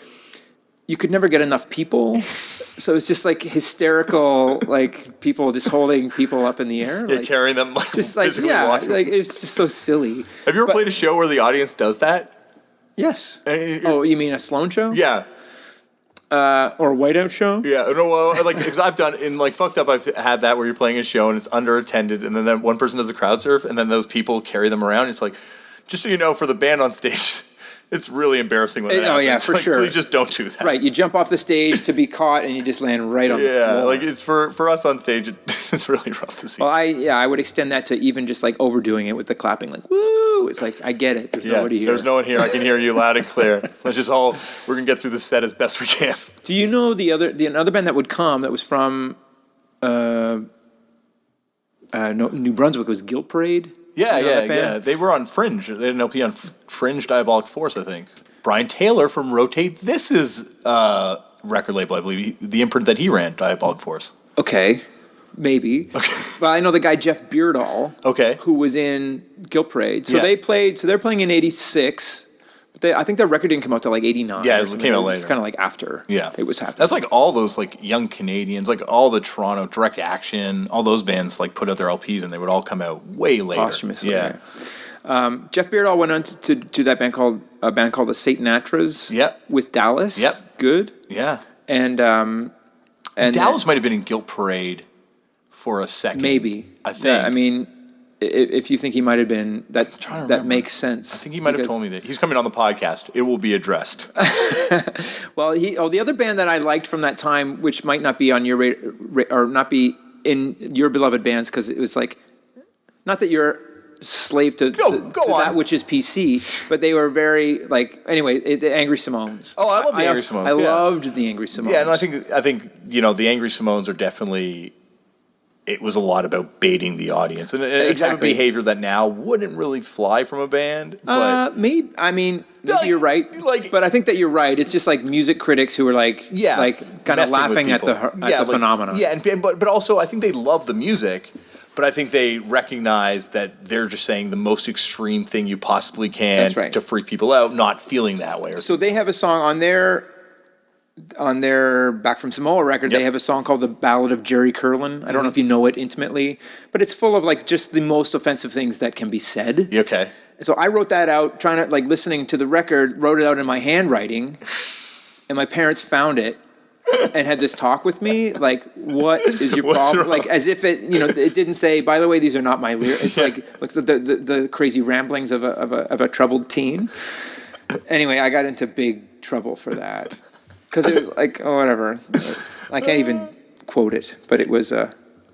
you could never get enough people. So it's just like hysterical, like people just holding people up in the air, like carrying them, like just like walking. Like it's just so silly. Have you ever played a show where the audience does that? Yes. Oh, you mean a Sloan show? Yeah. Or a Whiteout show? Yeah. No, well, like because I've done in like Fucked Up, I've had that where you're playing a show and it's underattended, and then that one person does a crowd surf, and then those people carry them around. It's like, just so you know, for the band on stage. It's really embarrassing when that happens. Oh, yeah, for sure. Please just don't do that. Right, you jump off the stage to be caught and you just land right on the floor. Yeah, like it's for us on stage, it's really rough to see. Well, I would extend that to even just like overdoing it with the clapping, like, woo! It's like, I get it. There's nobody here. There's no one here. I can hear you loud and clear. Let's just we're going to get through the set as best we can. Do you know another band that would come that was from New Brunswick was Guilt Parade? Yeah. They were on Fringe. They had an LP on Fringe Diabolic Force, I think. Brian Taylor from Rotate This is record label, I believe. The imprint that he ran, Diabolic Force. Okay, maybe. Okay. Well, I know the guy Jeff Beardall. Okay. Who was in Guilt Parade. So they're playing in '86. I think their record didn't come out till like '89. Yeah, it came out later. It's kind of like after. It was happening. That's like all those like young Canadians, like all the Toronto Direct Action, all those bands like put out their LPs and they would all come out way later. Posthumously. Yeah. Jeff Beardall went on to do that band called the Satanatras. Yep. With Dallas. Yep. Good. Yeah. And Dallas might have been in Guilt Parade for a second. Maybe. I think. Yeah, I mean, if you think he might have been, that makes sense. I think he might have told me that. He's coming on the podcast. It will be addressed. Well, the other band that I liked from that time, which might not be on your or not be in your beloved bands, because it was like, not that you're slave to that which is PC, but they were very like the Angry Simones. Oh, I love the Angry Simones. I loved the Angry Simones. Yeah, and I think the Angry Simones are definitely. It was a lot about baiting the audience, and a type of behavior that now wouldn't really fly from a band. But maybe you're right. But I think that you're right. It's just like music critics who are kind of laughing at the phenomenon. Yeah, but also I think they love the music. But I think they recognize that they're just saying the most extreme thing you possibly can to freak people out, not feeling that way. So they have a song on their Back from Samoa record. They have a song called The Ballad of Jerry Curlin. I don't know if you know it intimately, but it's full of like just the most offensive things that can be said. Okay. So I wrote that out, trying to, like, listening to the record, wrote it out in my handwriting, and my parents found it and had this talk with me, like, what is your problem? Like, as if it, it didn't say, by the way, these are not my lyrics. It's like the crazy ramblings of a troubled teen. Anyway, I got into big trouble for that. Because it was like, oh, whatever. I can't even quote it, but it was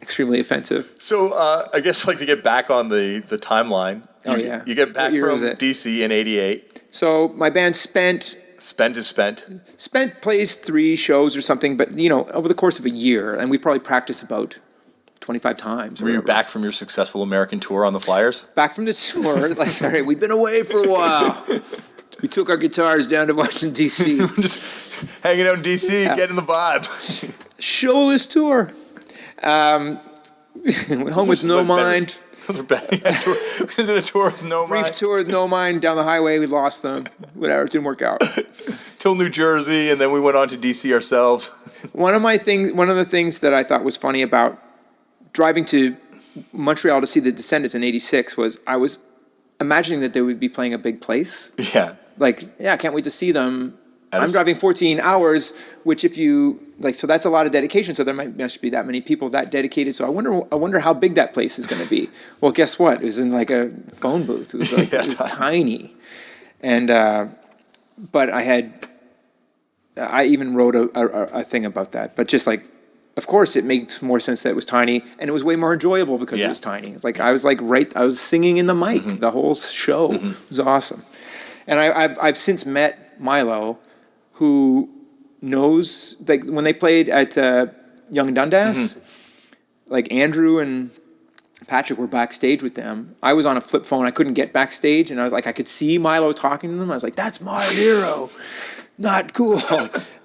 extremely offensive. So I guess, like, to get back on the timeline, you get back from D.C. in 88. So my band Spent plays 3 shows or something, but, over the course of a year, and we probably practiced about 25 times. Were you back from your successful American tour on the Flyers? Back from the tour. Like, sorry, we'd been away for a while. We took our guitars down to Washington, D.C. Just hanging out in D.C., getting the vibe. Showless tour. Home with No Mind. Was it a tour with No Mind? Brief tour with No Mind down the highway. We lost them. Whatever, it didn't work out. Till New Jersey, and then we went on to D.C. ourselves. One of the things that I thought was funny about driving to Montreal to see the Descendants in '86 was I was imagining that they would be playing a big place. Yeah. Like, I can't wait to see them. I'm driving 14 hours, which if you, like, so that's a lot of dedication. So there must be that many people that dedicated. So I wonder how big that place is going to be. Well, guess what? It was in like a phone booth. It was like, it was tiny. And, but I even wrote a thing about that. But just like, of course, it makes more sense that it was tiny, and it was way more enjoyable because it was tiny. Like I was singing in the mic the whole show. It was awesome. And I've since met Milo, who knows, like, when they played at Young Dundas, like Andrew and Patrick were backstage with them. I was on a flip phone. I couldn't get backstage, and I was like, I could see Milo talking to them. I was like, that's my hero. Not cool.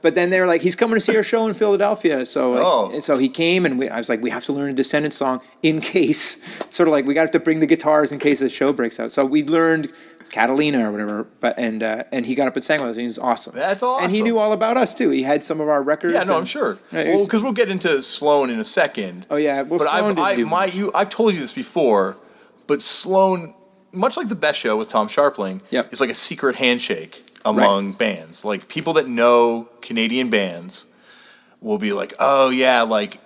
But then they were like, he's coming to see our show in Philadelphia. So and so he came, and I was like, we have to learn a Descendants song in case, sort of like, we got to bring the guitars in case the show breaks out. So we learned Catalina or whatever, but and he got up and sang with us, and he was awesome. That's awesome. And he knew all about us too. He had some of our records. Yeah, no, I'm sure. Well, because we'll get into Sloan in a second. Oh yeah, well, but Sloan I've told you this before, but Sloan, much like the Best Show with Tom Sharpling, is like a secret handshake among bands. Like, people that know Canadian bands will be like, oh yeah, like,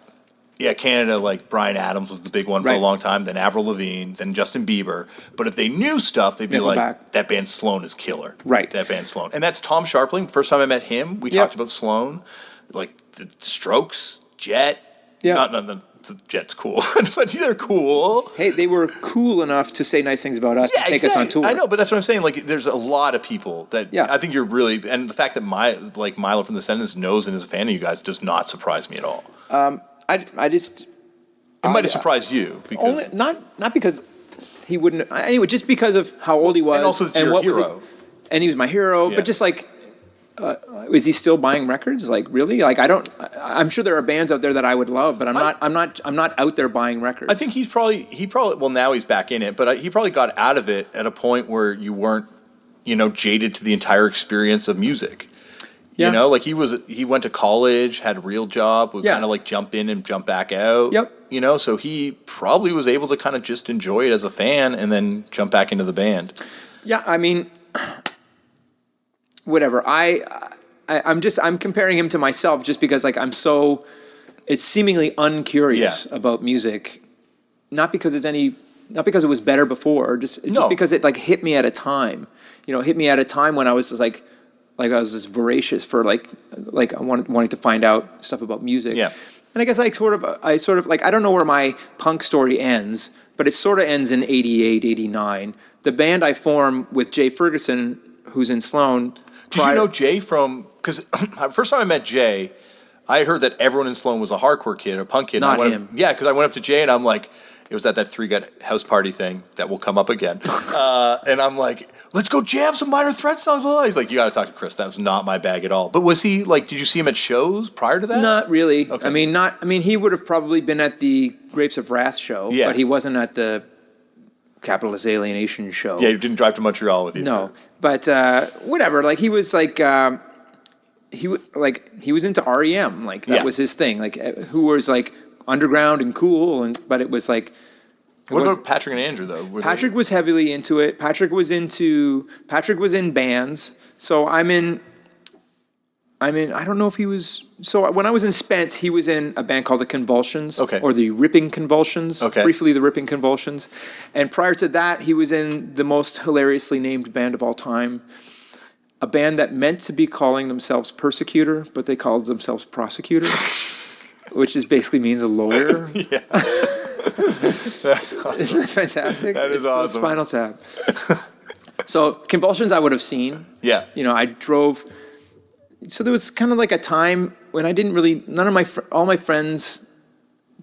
yeah, Canada, like Bryan Adams was the big one for a long time, then Avril Lavigne, then Justin Bieber. But if they knew stuff, they'd be like, that band Sloan is killer. Right. That band Sloan. And that's Tom Sharpling. First time I met him, we talked about Sloan. Like, the Strokes, Jet. Yeah. Not the Jet's cool, but they're cool. Hey, they were cool enough to say nice things about us to take us on tour. I know, but that's what I'm saying. Like, there's a lot of people that I think you're really, and the fact that Milo from the Descendants knows and is a fan of you guys does not surprise me at all. I just... It might have surprised you. Because not because he wouldn't... Anyway, just because of how old he was. And also it's your hero. And he was my hero. Yeah. But just like... is he still buying records? Like, really? Like, I'm sure there are bands out there that I would love, but I'm not out there buying records. I think he probably, well, now he's back in it, but he probably got out of it at a point where you weren't, jaded to the entire experience of music. Yeah. Like he went to college, had a real job, would kind of like jump in and jump back out. Yep. So he probably was able to kind of just enjoy it as a fan and then jump back into the band. Yeah, I mean, whatever. I'm comparing him to myself just because, like, it's seemingly uncurious about music, not because it was better before, just because it like hit me at a time. Hit me at a time when I was like I was just voracious for like wanting to find out stuff about music. Yeah. And I guess I sort of like, I don't know where my punk story ends, but it sort of ends in 88, 89. The band I formed with Jay Ferguson, who's in Sloan. Did you know Jay from, because first time I met Jay, I heard that everyone in Sloan was a hardcore kid, a punk kid. Not him. Yeah, because I went up to Jay and I'm like, It was at that Three Gut house party thing that will come up again. And I'm like, let's go jam some Minor Threat songs. He's like, you got to talk to Chris. That was not my bag at all. But was he like, did you see him at shows prior to that? Not really. Okay. I mean, he would have probably been at the Grapes of Wrath show, but he wasn't at the Capitalist Alienation show. Yeah, he didn't drive to Montreal with you. No, but whatever. Like he was like he was into REM. Like that was his thing. Like who was like underground and cool, but it was like. What about Patrick and Andrew though? Patrick was heavily into it. Patrick was in bands. So I don't know if he was. So when I was in Spent, he was in a band called the Convulsions, or the Ripping Convulsions, briefly the Ripping Convulsions. And prior to that, he was in the most hilariously named band of all time, a band that meant to be calling themselves Persecutor, but they called themselves Prosecutor, which basically means a lawyer. Yeah. That's awesome. Isn't that fantastic? That is awesome. Spinal Tap. So Convulsions I would have seen. Yeah. I drove. So there was kind of like a time when I didn't really. All my friends,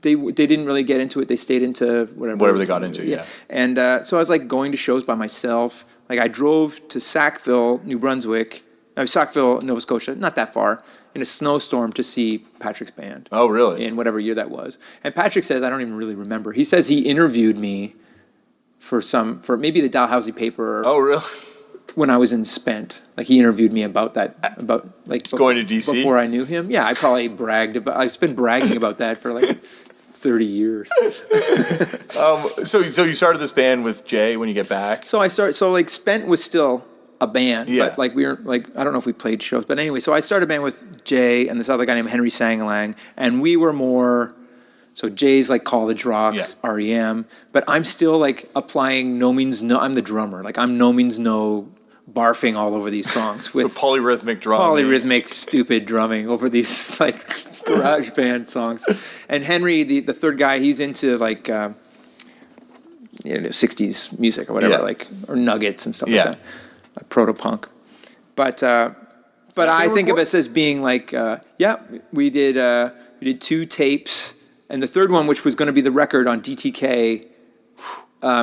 they didn't really get into it. They stayed into whatever they got into. Yeah. And so I was like going to shows by myself. Like I drove to Sackville, New Brunswick. Sackville, Nova Scotia, not that far, in a snowstorm to see Patrick's band. Oh, really? In whatever year that was. And Patrick says, I don't even really remember. He says he interviewed me for maybe the Dalhousie paper. Oh, really? When I was in Spent. Like he interviewed me about that, going to DC? Before I knew him. Yeah, I've been bragging about that for like 30 years. So you started this band with Jay when you get back? So Spent was still a band, but like we were like, I don't know if we played shows, but anyway, so I started a band with Jay and this other guy named Henry Sangalang, and we were more, so Jay's like college rock, REM, but I'm still like applying no means no, I'm the drummer, like I'm no means no barfing all over these songs with polyrhythmic drumming. Polyrhythmic stupid drumming over these like garage band songs. And Henry, the third guy, he's into like 60s music or whatever, like or nuggets and stuff like that. Like proto-punk, but I think of us as being like, we did 2 tapes, and the third one, which was going to be the record on DTK.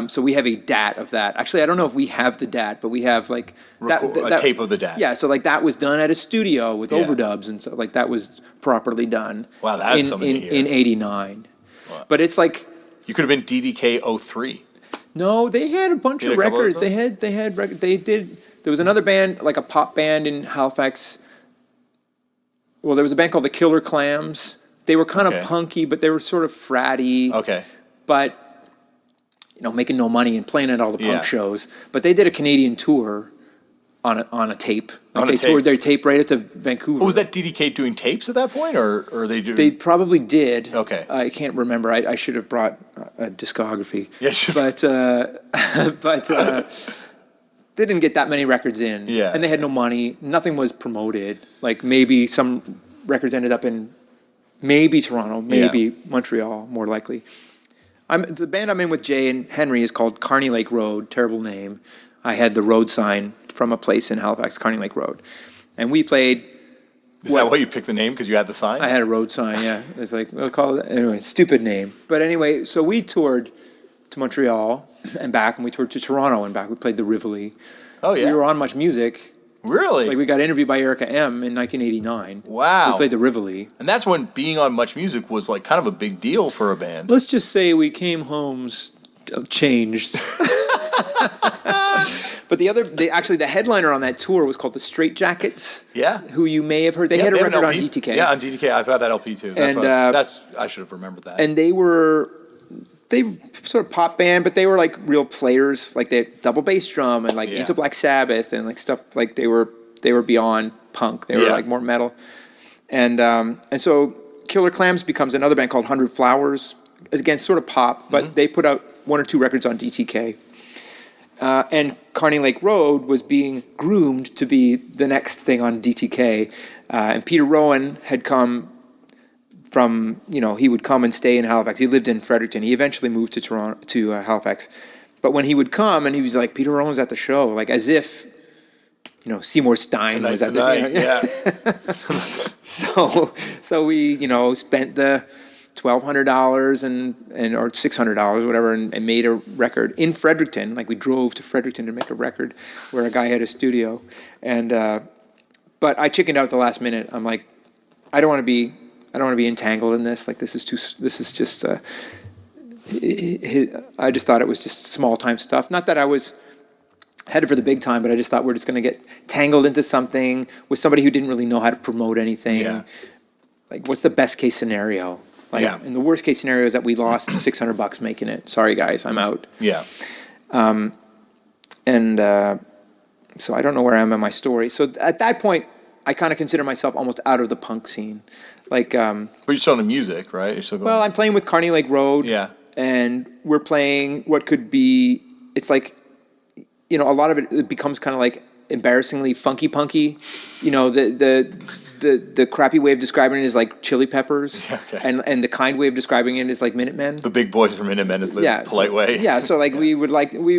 So we have a DAT of that. Actually, I don't know if we have the DAT, but we have like a tape of the DAT. Yeah, so like that was done at a studio with overdubs, and so like that was properly done. Wow, that's something to hear. In '89. Wow. But it's like you could have been DDK 03. No, they had a bunch of records. They had there was another band, like a pop band in Halifax. Well, there was a band called the Killer Clams. They were kind of punky, but they were sort of fratty. Okay. But making no money and playing at all the punk shows. But they did a Canadian tour on a tape. Like toured their tape right up to Vancouver. Was that DDK doing tapes at that point, or they do? They probably did. Okay. I can't remember. I should have brought a discography. Yeah, sure. But they didn't get that many records in. Yeah. And they had no money. Nothing was promoted. Like maybe some records ended up in maybe Toronto, maybe Montreal, more likely. The band I'm in with Jay and Henry is called Carney Lake Road. Terrible name. I had the road sign from a place in Halifax, Carney Lake Road. And we played... Is that why you picked the name? Because you had the sign? I had a road sign, yeah. It's like, we'll call it... Anyway, stupid name. But anyway, so we toured to Montreal and back, and we toured to Toronto and back. We played the Rivoli. Oh, yeah? We were on Much Music. Really? Like, we got interviewed by Erica M. in 1989. Wow. We played the Rivoli. And that's when being on Much Music was, like, kind of a big deal for a band. Let's just say we came home changed. But the headliner on that tour was called the Straight Jackets. Yeah. Who you may have heard. They had a record on DTK. Yeah, on DTK. I've had that LP too. I should have remembered that. And they sort of pop band, but they were like real players. Like they had double bass drum and like into Black Sabbath and like stuff. Like they were beyond punk. They were like more metal. And so Killer Clams becomes another band called 100 Flowers. Again, sort of pop, but they put out 1 or 2 records on DTK. And Carney Lake Road was being groomed to be the next thing on DTK. And Peter Rowan had come from, he would come and stay in Halifax. He lived in Fredericton. He eventually moved to Halifax. But when he would come and he was like, Peter Rowan's at the show, like as if, Seymour Stein was at the show. Yeah. So we, spent the $1,200 and or $600, whatever, and made a record in Fredericton. Like, we drove to Fredericton to make a record where a guy had a studio. And but I chickened out at the last minute. I'm like, I don't want to be entangled in this. Like, this is just I just thought it was just small time stuff. Not that I was headed for the big time, but I just thought we're just going to get tangled into something with somebody who didn't really know how to promote anything. Yeah. Like, what's the best case scenario? Like, and the worst case scenario is that we lost $600 making it. Sorry, guys, I'm out. Yeah. So I don't know where I am in my story. So at that point, I kind of consider myself almost out of the punk scene. Like, but you're still in the music, right? You're still going. Well, I'm playing with Carney Lake Road. Yeah. And we're playing what could be. It's like, a lot of it becomes kind of like embarrassingly funky punky. The crappy way of describing it is like Chili Peppers, and the kind way of describing it is like Minutemen. The big boys from Minutemen is the polite way. Yeah, so like we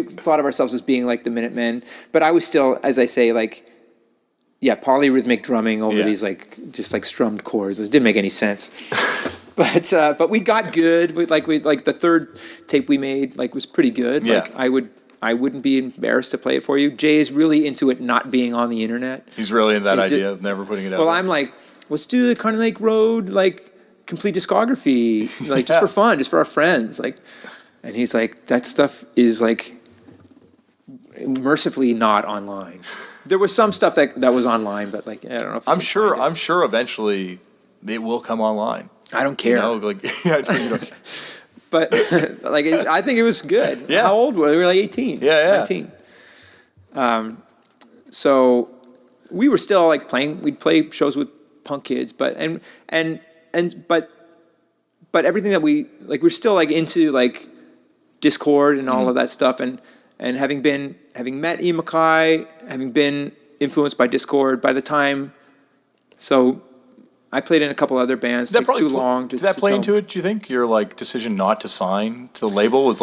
thought of ourselves as being like the Minutemen, but I was still, as I say, like, polyrhythmic drumming over these like just like strummed chords. It didn't make any sense. But we got good. We the third tape we made was pretty good. Yeah. Like, I wouldn't be embarrassed to play it for you. Jay is really into it not being on the internet. He's really into that idea of never putting it out. Well, I'm like, let's do the Carney Lake Road complete discography, just for fun, just for our friends. And he's like, that stuff is mercifully not online. There was some stuff that was online, but I don't know if I'm sure eventually it will come online. I don't care. But I think it was good. Yeah. How old were we? We were 18. Yeah. 19. So we were still playing. We'd play shows with punk kids, but everything that we're still into Discord and all of that stuff, and having met Ian Mackay, having been influenced by Discord by the time. So I played in a couple other bands. It takes too long. Did that play into it? Do you think your decision not to sign to the label was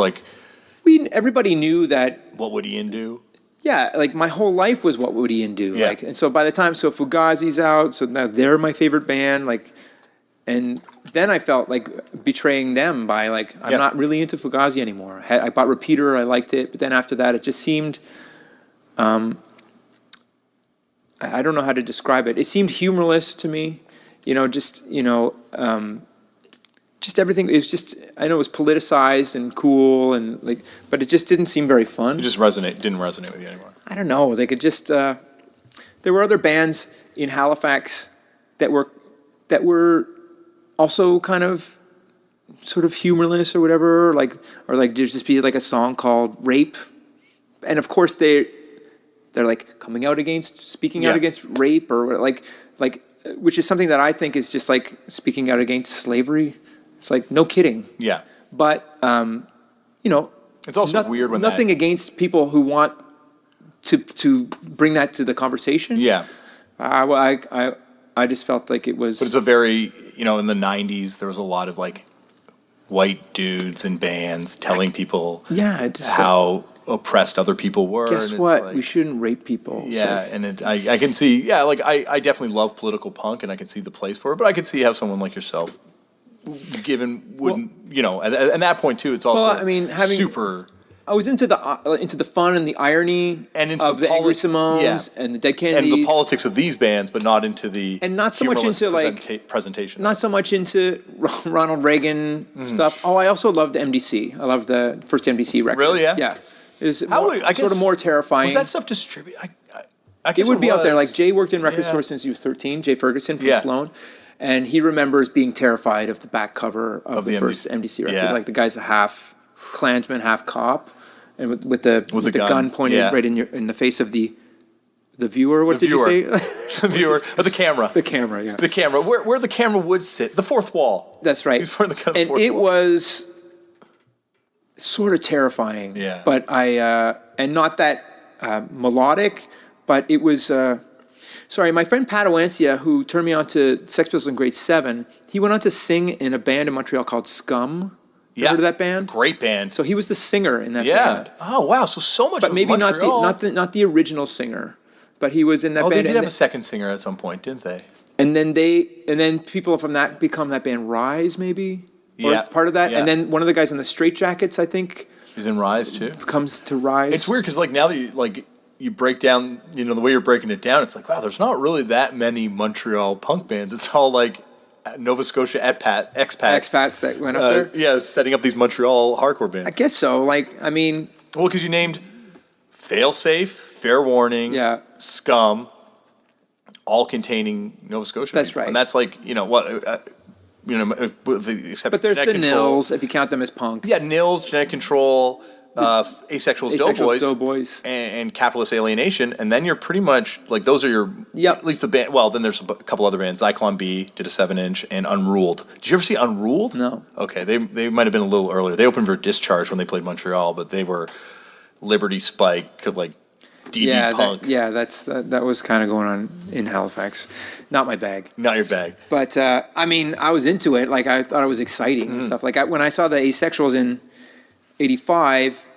everybody knew that. What would Ian do? Yeah, my whole life was what would Ian do. Yeah. And so by the time Fugazi's out, so now they're my favorite band. And then I felt like betraying them by I'm not really into Fugazi anymore. I bought Repeater, I liked it, but then after that it just seemed. I don't know how to describe it. It seemed humorless to me. Just everything. It was just, I know it was politicized and cool and but it just didn't seem very fun. It just didn't resonate with you anymore. I don't know. It just, there were other bands in Halifax that were also kind of sort of humorless or whatever, there'd just be a song called Rape. And of course they're speaking out against rape or which is something that I think is just speaking out against slavery. It's no kidding. Yeah. But, it's also weird when nothing against people who want to bring that to the conversation. Yeah. I just felt like it was. But it's a very, in the 90s, there was a lot of white dudes in bands telling people how oppressed other people were. Guess what? We shouldn't rape people. Yeah, so. And I can see, I definitely love political punk, and I can see the place for it, but I could see how someone like yourself, at that point too, it's also super. I was into the fun and the irony of the Angry Simones and the Dead Kennedys. And the politics of these bands, but not into the and not so much into presentation. Not so much into Ronald Reagan stuff. Oh, I also loved MDC. I loved the first MDC record. Really? Yeah. Yeah. It was sort of more terrifying. Was that stuff distributed? I guess it would be out there. Jay worked in record stores since he was 13. Jay Ferguson from Sloan. And he remembers being terrified of the back cover of the first MDC record. Yeah. The guy's a half Klansman, half cop, and with the gun pointed right in the face of the viewer. What did you say? The viewer, or the camera. The camera, yeah. The camera, where the camera would sit, the fourth wall. That's right. He's the fourth wall. And it was sort of terrifying. Yeah. But and not that melodic, but it was. Sorry, my friend Pat Oancia, who turned me on to Sex Pistols in grade 7, he went on to sing in a band in Montreal called Scum. You heard of that band? Great band. So he was the singer in that band. Oh wow! So much. But maybe Montreal. not the original singer, but he was in that band. They did have a second singer at some point, didn't they? And then people from that become that band Rise, maybe. or part of that. Yeah. And then one of the guys in the Straight Jackets, I think, is in Rise too. Comes to Rise. It's weird because like now that you break down, the way you're breaking it down, it's like, wow, there's not really that many Montreal punk bands. It's all like Nova Scotia expats that went up there. Yeah, setting up these Montreal hardcore bands. I guess so. Like, I mean, well, because you named Failsafe, Fair Warning, Scum, all containing Nova Scotia. That's people. right. And that's like, except but there's the Control. Nils, if you count them as punk. Yeah, Nils, Genetic Control, Asexuals Doughboys, and Capitalist Alienation, and then you're pretty much like those are your at least the band. Well, then there's a couple other bands. Zyklon B did a 7-inch, and Unruled. Did you ever see Unruled? No. Okay, they might have been a little earlier. They opened for Discharge when they played Montreal, but they were Liberty Spike, like DD punk. That was kind of going on in Halifax. Not my bag. Not your bag. But I mean, I was into it. Like I thought it was exciting and stuff. Like when I saw the Asexuals in '85,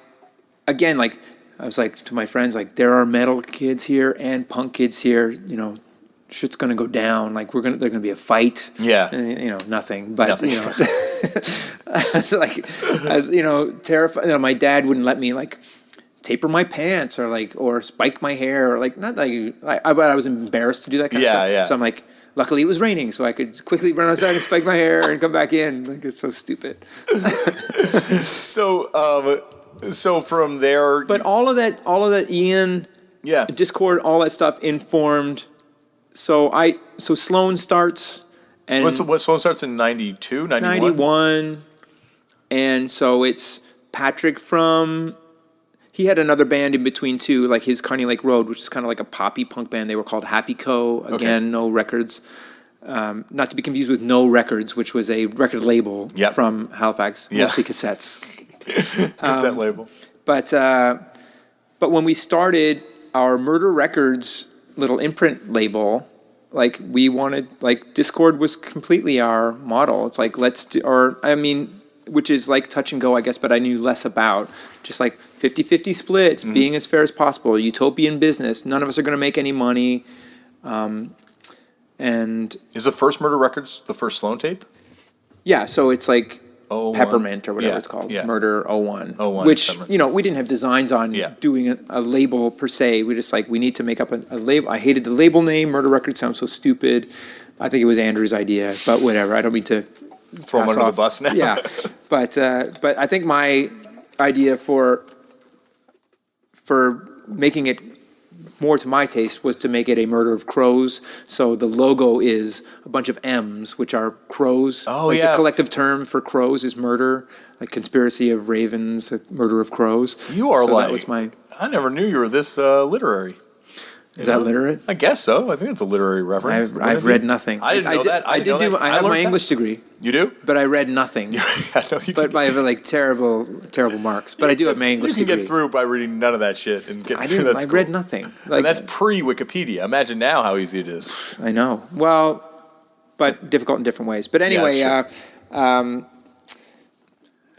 again, like I was like to my friends, like there are metal kids here and punk kids here. Shit's gonna go down. Like there's gonna be a fight. Yeah. And, nothing. But nothing. Terrified. My dad wouldn't let me like taper my pants or spike my hair or like not like I was embarrassed to do that kind of stuff. Yeah. So I'm like, luckily it was raining, so I could quickly run outside and spike my hair and come back in. Like it's so stupid. So from there, but all of that, Ian, Discord, all that stuff informed. So Sloan starts, and what Sloan starts in 92, 91, and so it's Patrick from. He had another band in between too, like his Carney Lake Road, which is kind of like a poppy punk band. They were called Happy Co. Again, No Records. Not to be confused with No Records, which was a record label from Halifax, mostly cassettes. Cassette label. But when we started our Murder Records little imprint label, like we wanted, like Discord was completely our model. It's like which is like touch and go, I guess, but I knew less about. Just like 50-50 splits, being as fair as possible, utopian business. None of us are going to make any money. And is the first Murder Records the first Sloan tape? Yeah, so it's like 01. Peppermint or whatever it's called. Yeah. Murder 01. 01, which, Peppermint. We didn't have designs on doing a label per se. We just we need to make up a label. I hated the label name. Murder Records sounds so stupid. I think it was Andrew's idea, but whatever. I don't mean to throw him under the bus now. Yeah, but I think my idea for making it more to my taste was to make it a Murder of Crows. So the logo is a bunch of M's, which are crows. Oh, The collective term for crows is murder, like conspiracy of ravens, murder of crows. You are that was my. I never knew you were this literary. Is that literate? I guess so. I think it's a literary reference. I've read nothing. I didn't know that. I have my English degree. You do? But I read nothing. But I have terrible marks. But I do have my English degree. You can get through by reading none of that shit and get through that. I read nothing. And that's pre-Wikipedia. Imagine now how easy it is. I know. Well, but difficult in different ways. But anyway,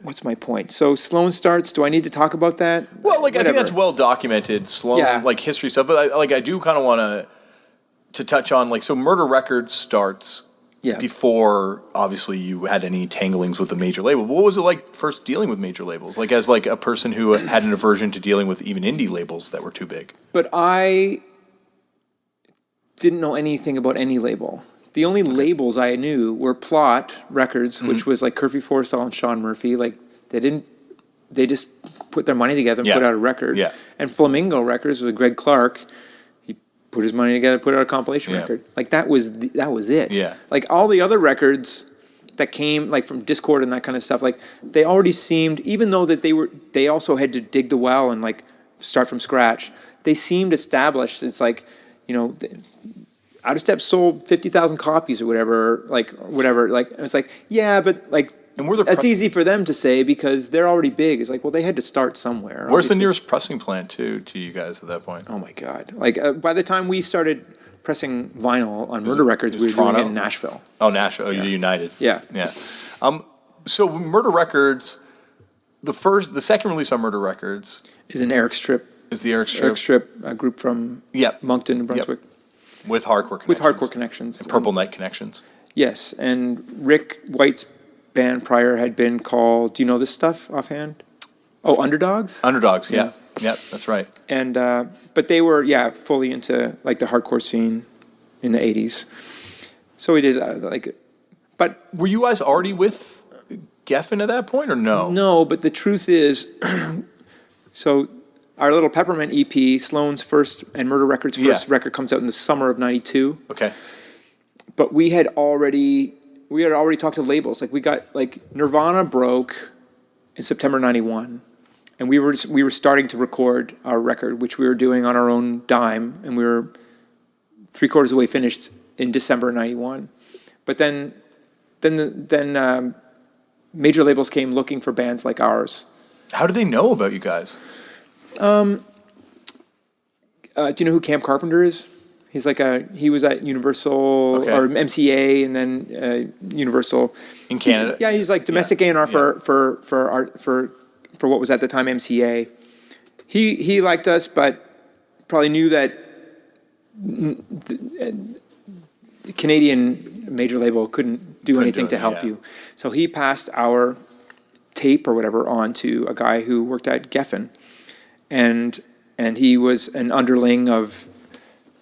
what's my point? So Sloan starts. Do I need to talk about that? Well, I think that's well documented. Sloan, history stuff. But I do kind of want to touch on so Murder Records starts before obviously you had any tanglings with a major label. What was it like first dealing with major labels? As a person who had an aversion to dealing with even indie labels that were too big. But I didn't know anything about any label. The only labels I knew were Plot Records, which was Curfew Forrestal and Sean Murphy. They just put their money together and put out a record. Yeah. And Flamingo Records with Greg Clark, he put his money together, put out a compilation record. That was it. Yeah. All the other records that came from Discord and that kind of stuff, they already seemed, even though that they also had to dig the well and start from scratch, they seemed established. It's Out of Step sold 50,000 copies or whatever. It's and that's easy for them to say because they're already big. It's they had to start somewhere. Where's obviously the nearest pressing plant to you guys at that point? Oh my God! By the time we started pressing vinyl on Murder Records, we were doing it in Nashville. Oh, Nashville! Oh, you're United. Yeah. So Murder Records, the second release on Murder Records is an Eric Strip. Is the Eric Strip? Eric Strip, a group from Moncton, New Brunswick. With hardcore connections. And Purple Night connections. Yes, and Rick White's band prior had been called, do you know this stuff offhand? Oh, Underdogs? Underdogs, yeah. Yeah, that's right. And but they were, fully into like the hardcore scene in the 80s. So we did but... Were you guys already with Geffen at that point or no? No, but the truth is, so our little Peppermint EP, Sloan's first, and Murder Records' first record comes out in the summer of 92. Okay. But we had already talked to labels. Like we got, Nirvana broke in September 91. And we were starting to record our record, which we were doing on our own dime, and we were 3/4 away finished in December '91. But then major labels came looking for bands like ours. How did they know about you guys? Do you know who Cam Carpenter is? He's he was at Universal or MCA, and then Universal in Canada. He's like domestic A&R for what was at the time MCA. He liked us, but probably knew that the Canadian major label couldn't do anything to help you. So he passed our tape or whatever on to a guy who worked at Geffen, and he was an underling of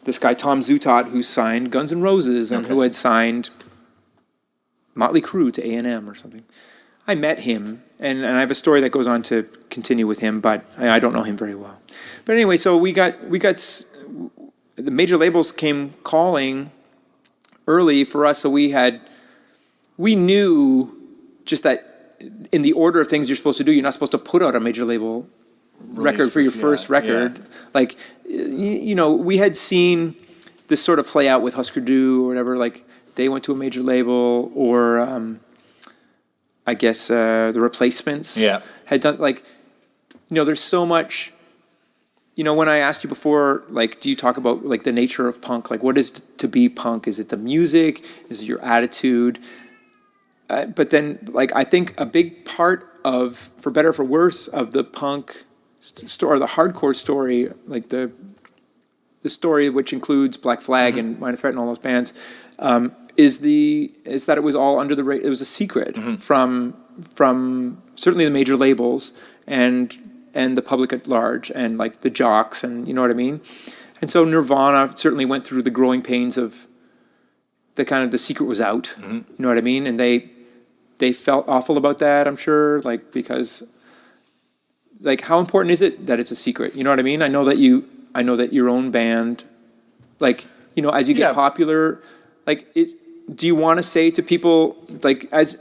this guy Tom Zutaut, who signed Guns N' Roses and who had signed Motley Crue to A&M or something. I met him, and I have a story that goes on to continue with him, but I don't know him very well. But anyway, so we got the major labels came calling early for us, so we knew just that in the order of things you're supposed to do, you're not supposed to put out a major label record for your first record. Yeah. We had seen this sort of play out with Husker Du or whatever, they went to a major label, or I guess the Replacements had done, there's so much, when I asked you before, do you talk about, the nature of punk? What is to be punk? Is it the music? Is it your attitude? But then, I think a big part of, for better or for worse, of the punk story, the hardcore story, the story which includes Black Flag and Minor Threat and all those bands, is that it was all under the it was a secret from certainly the major labels and the public at large, and the jocks, and you know what I mean. And so Nirvana certainly went through the growing pains of the secret was out. You know what I mean? And they felt awful about that, I'm sure, because how important is it that it's a secret? You know what I mean? I know that your own band, as you get popular, do you want to say to people, as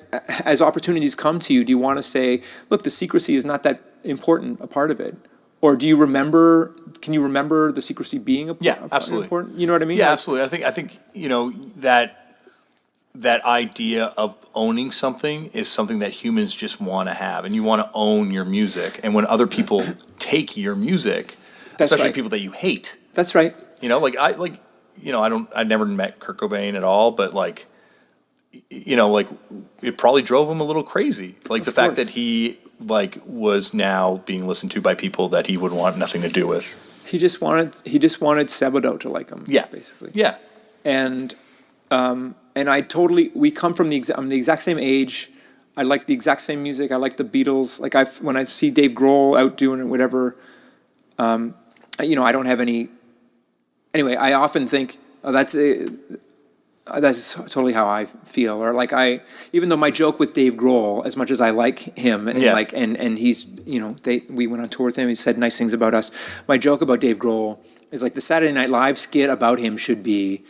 opportunities come to you, do you want to say, look, the secrecy is not that important a part of it? Or can you remember the secrecy being absolutely important? You know what I mean? Yeah, absolutely. I think that idea of owning something is something that humans just want to have, and you want to own your music. And when other people take your music, especially people that you hate. That's right. I never met Kurt Cobain at all, but it probably drove him a little crazy. The fact that he was now being listened to by people that he would want nothing to do with. He just wanted Sebado to like him. Yeah, basically. Yeah, and we come from I'm the exact same age. I like the exact same music. I like the Beatles. When I see Dave Grohl out doing it, whatever, I don't have any. Anyway, I often think that's totally how I feel. Or even though my joke with Dave Grohl, as much as I like him, and and he's we went on tour with him. He said nice things about us. My joke about Dave Grohl is the Saturday Night Live skit about him should be,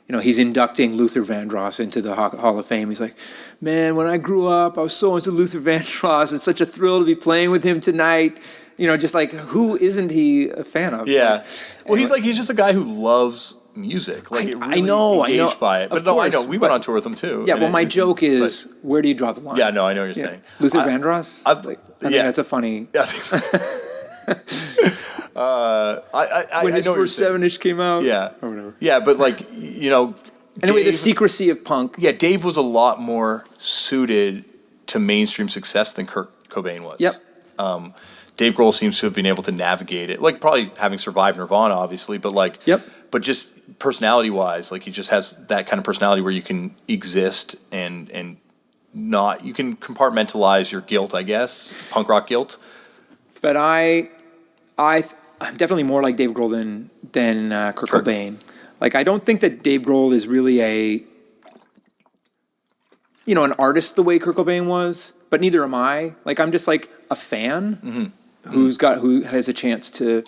he's inducting Luther Vandross into the Hall of Fame. He's like, man, when I grew up, I was so into Luther Vandross. It's such a thrill to be playing with him tonight. Just who isn't he a fan of? Yeah. Well, he's just a guy who loves music. I know. By it. But no, I know. We went on tour with him too. Yeah, well, my joke is, where do you draw the line? Yeah, no, I know what you're saying. Luther Vandross? I think that's a funny... when his first 7-inch came out? Yeah. Or whatever. Yeah, but anyway, the secrecy of punk. Yeah, Dave was a lot more suited to mainstream success than Kurt Cobain was. Yep. Dave Grohl seems to have been able to navigate it, probably having survived Nirvana, obviously, but but just personality-wise, he just has that kind of personality where you can exist and you can compartmentalize your guilt, I guess, punk rock guilt. But I'm definitely more like Dave Grohl than Kurt Cobain. Like, I don't think that Dave Grohl is really an artist the way Kurt Cobain was, but neither am I. Like, I'm just like a fan who has a chance to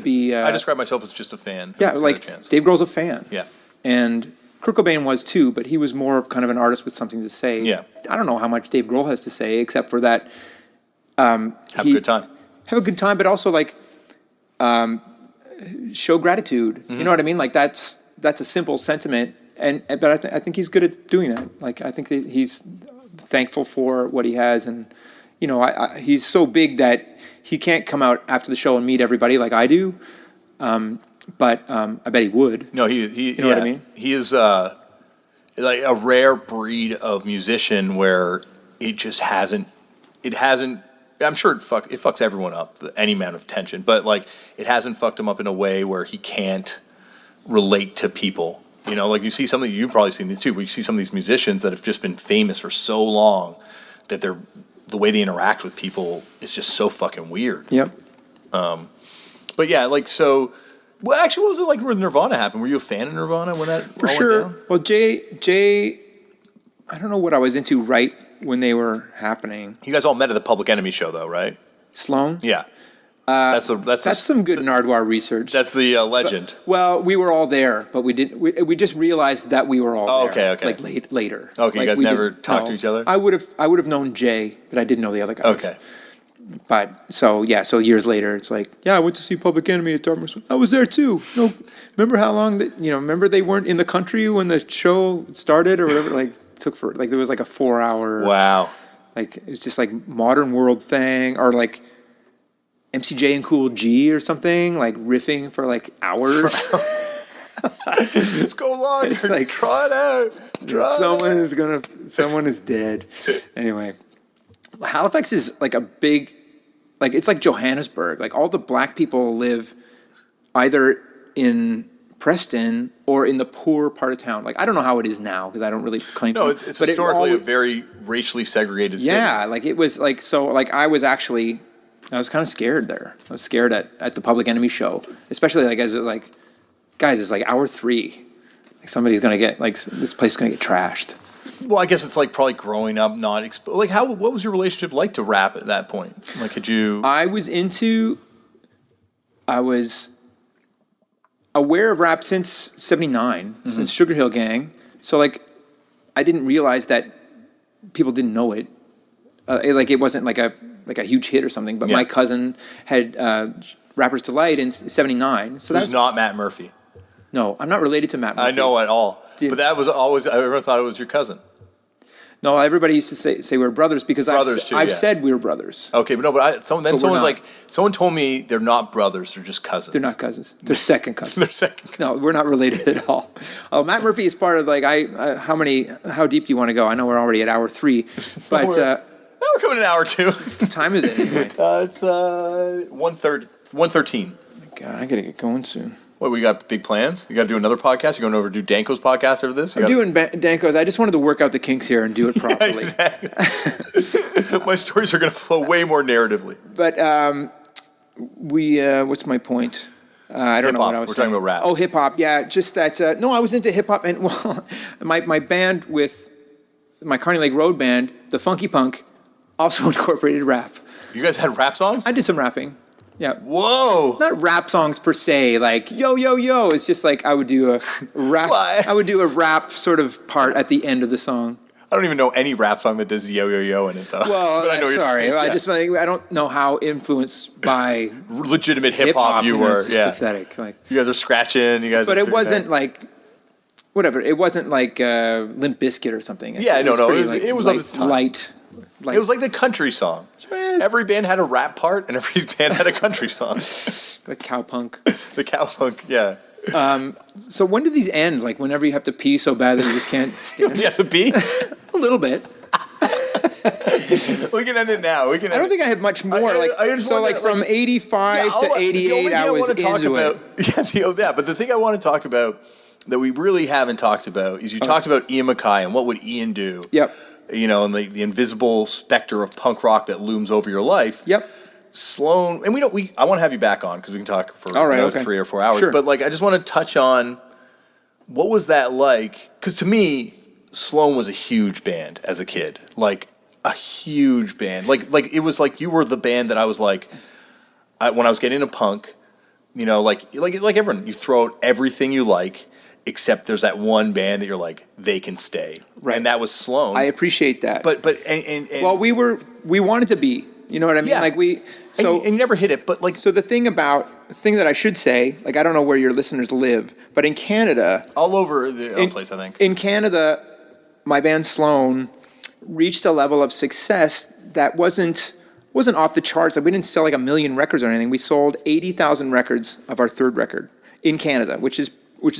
be. I describe myself as just a fan. Yeah, like Dave Grohl's a fan. Yeah, and Kurt Cobain was too, but he was more kind of an artist with something to say. Yeah, I don't know how much Dave Grohl has to say, except for that. Have a good time. Have a good time, but also like show gratitude. You know what I mean? Like that's a simple sentiment, but I think he's good at doing that. Like I think that he's thankful for what he has, and he's so big that he can't come out after the show and meet everybody like I do. But I bet he would. No, he you know what I mean? He is like a rare breed of musician where it just hasn't. I'm sure it fucks everyone up, any amount of tension, but like it hasn't fucked him up in a way where he can't relate to people. Like you see something, you've probably seen this too, but you see some of these musicians that have just been famous for so long that the way they interact with people is just so fucking weird. Yep. But yeah, like so. Well, actually, what was it like when Nirvana happened? Were you a fan of Nirvana when that for sure went down? Well, Jay, I don't know what I was into right when they were happening. You guys all met at the Public Enemy show, though, right? Sloan? Yeah. That's some good Nardwuar research. That's the legend. Well, we were all there, but we didn't. We just realized that we were all there. Okay. Like later. Okay, you guys never talked to each other. I would have known Jay, but I didn't know the other guys. Okay. But so years later, it's like, I went to see Public Enemy at Dartmouth. I was there too. No, remember how long remember they weren't in the country when the show started or whatever. Like took for like there was like a 4-hour. Wow. Like it's just like Modern World thing or like MCJ and Cool G or something like riffing for like hours. Let's go longer. It's like try it out. Someone is dead. Anyway, Halifax is like a big. Like, it's like Johannesburg. Like, all the black people live either in Preston or in the poor part of town. Like, I don't know how it is now because I don't really claim to. No, it's historically a very racially segregated city. Yeah, like, it was like, so, like, I was kind of scared there. I was scared at the Public Enemy show, especially, like, as it was like, guys, it's like hour 3. Like, somebody's going to get, like, this place is going to get trashed. Well, I guess it's like probably growing up, not like what was your relationship like to rap at that point? Like, could you? I was aware of rap since '79, since Sugar Hill Gang. So like, I didn't realize that people didn't know it. It wasn't like a huge hit or something. But my cousin had Rapper's Delight in '79. So that's not Matt Murphy. No, I'm not related to Matt Murphy. I know at all. But that was always, I never thought it was your cousin. No, everybody used to say we were brothers because I've said we were brothers. Okay, but no, someone told me they're not brothers, they're just cousins. They're not cousins. They're second cousins. No, we're not related at all. Matt Murphy is part of like, how deep do you want to go? I know we're already at hour 3, but. We're coming in hour 2. What time is it anyway? It's 1:13. God, I gotta get going soon. What, we got big plans? You got to do another podcast? You're going over to do Danko's podcast after this? I'm doing Danko's. I just wanted to work out the kinks here and do it properly. Exactly. My stories are going to flow way more narratively. But what's my point? I don't know what I was saying. We're talking about rap. Oh, hip-hop. Yeah, just that. No, I was into hip-hop. And, well, my band with my Carney Lake Road band, the Funky Punk, also incorporated rap. You guys had rap songs? I did some rapping. Yeah. Whoa. Not rap songs per se, like yo yo yo. It's just like I would do a rap. I would do a rap sort of part at the end of the song. I don't even know any rap song that does yo yo yo in it though. Well, sorry, I don't know how influenced by legitimate hip hop you were. Yeah, pathetic. Like you guys are scratching. But it wasn't like. Whatever. It wasn't like Limp Bizkit or something. It was on its time. Light. It was like the country song. Every band had a rap part, and every band had a country song. The cowpunk. The cowpunk, yeah. So when do these end? Like whenever you have to pee so bad that you just can't stand it? You have to pee? A little bit. We can end it now. I don't think I have much more. From 85 to 88, I was into it. Yeah, but the thing I want to talk about that we really haven't talked about is you talked about Ian MacKaye and what would Ian do. Yep. and the invisible specter of punk rock that looms over your life. Yep. Sloan, and I want to have you back on because we can talk for another 3 or 4 hours. Sure. But I just want to touch on what was that like? Because to me, Sloan was a huge band as a kid, a huge band. It was like you were the band that I was when I was getting into punk. Like everyone, you throw out everything you like, except there's that one band that you're like, they can stay, right? And that was Sloan. I appreciate that. But well, we wanted to be. You know what I mean? Yeah. And you never hit it. But so the thing that I should say, I don't know where your listeners live, but in Canada, all over the place, I think. In Canada, my band Sloan reached a level of success that wasn't off the charts. We didn't sell 1 million records or anything. We sold 80,000 records of our third record in Canada, which is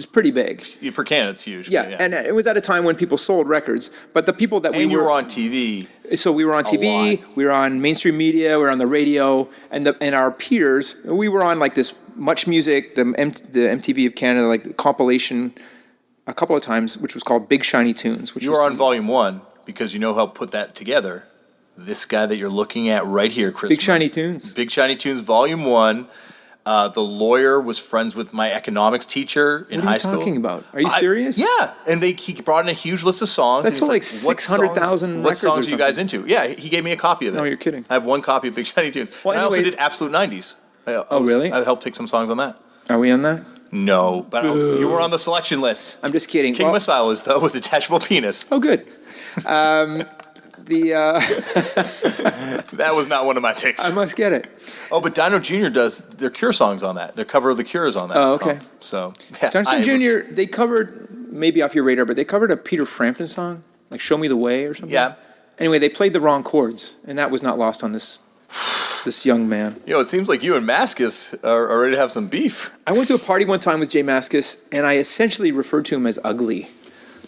pretty big. For Canada, it's huge. Yeah, and it was at a time when people sold records. But the people that you were on TV. So we were on TV, we were on mainstream media, we were on the radio, and our peers, we were on this Much Music, the MTV of Canada, compilation a couple of times, which was called Big Shiny Tunes. You were on Volume 1 because you know how to put that together. This guy that you're looking at right here, Chris. Big Shiny Tunes. Big Shiny Tunes, Volume 1. The lawyer was friends with my economics teacher in high school. What are you talking about? Are you serious? Yeah, and he brought in a huge list of songs. That's 600,000 records. What songs are you guys into? Yeah, he gave me a copy of that. No, you're kidding. I have one copy of Big Shiny Tunes. Well, and I also did Absolute 90s. Really? I helped pick some songs on that. Are we on that? No, but you were on the selection list. I'm just kidding. King Missile is, though, with detachable penis. Oh, good. That was not one of my picks. I must get it. Oh, but Dino Jr. does their Cure songs on that. Their cover of the Cure is on that. Oh, okay. So, Dino Jr., they covered, maybe off your radar, but they covered a Peter Frampton song, Show Me the Way or something. Yeah. Anyway, they played the wrong chords, and that was not lost on this young man. It seems like you and Maskus are ready to have some beef. I went to a party one time with Jay Maskus, and I essentially referred to him as ugly.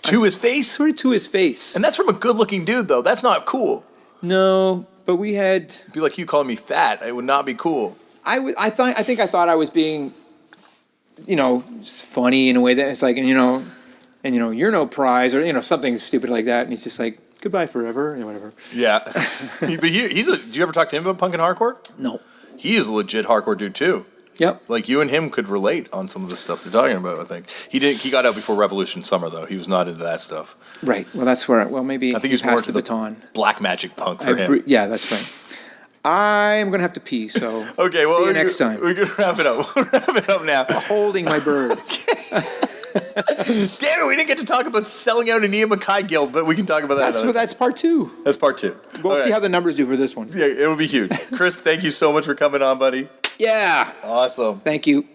His face? Sort of to his face. And that's from a good-looking dude, though. That's not cool. No, but we had... It'd be like you calling me fat. It would not be cool. I think I thought I was being, funny in a way that it's you're no prize, or, something stupid like that. And he's just like, goodbye forever, whatever. Yeah. But do you ever talk to him about punk and hardcore? No. He is a legit hardcore dude, too. Yep. You and him could relate on some of the stuff they're talking about, I think. He got out before Revolution Summer, though. He was not into that stuff. Right. Well, that's where, maybe I think he was more into the baton. Black magic punk for him. Yeah, that's right. I'm going to have to pee, so okay, well, see you next time. We're going to wrap it up. We'll wrap it up now. Holding my bird. Damn it, we didn't get to talk about selling out an Ian Mackay guild, but we can talk about that. That's part 2. That's part 2. We'll see how the numbers do for this one. Yeah, it will be huge. Chris, thank you so much for coming on, buddy. Yeah. Awesome. Thank you.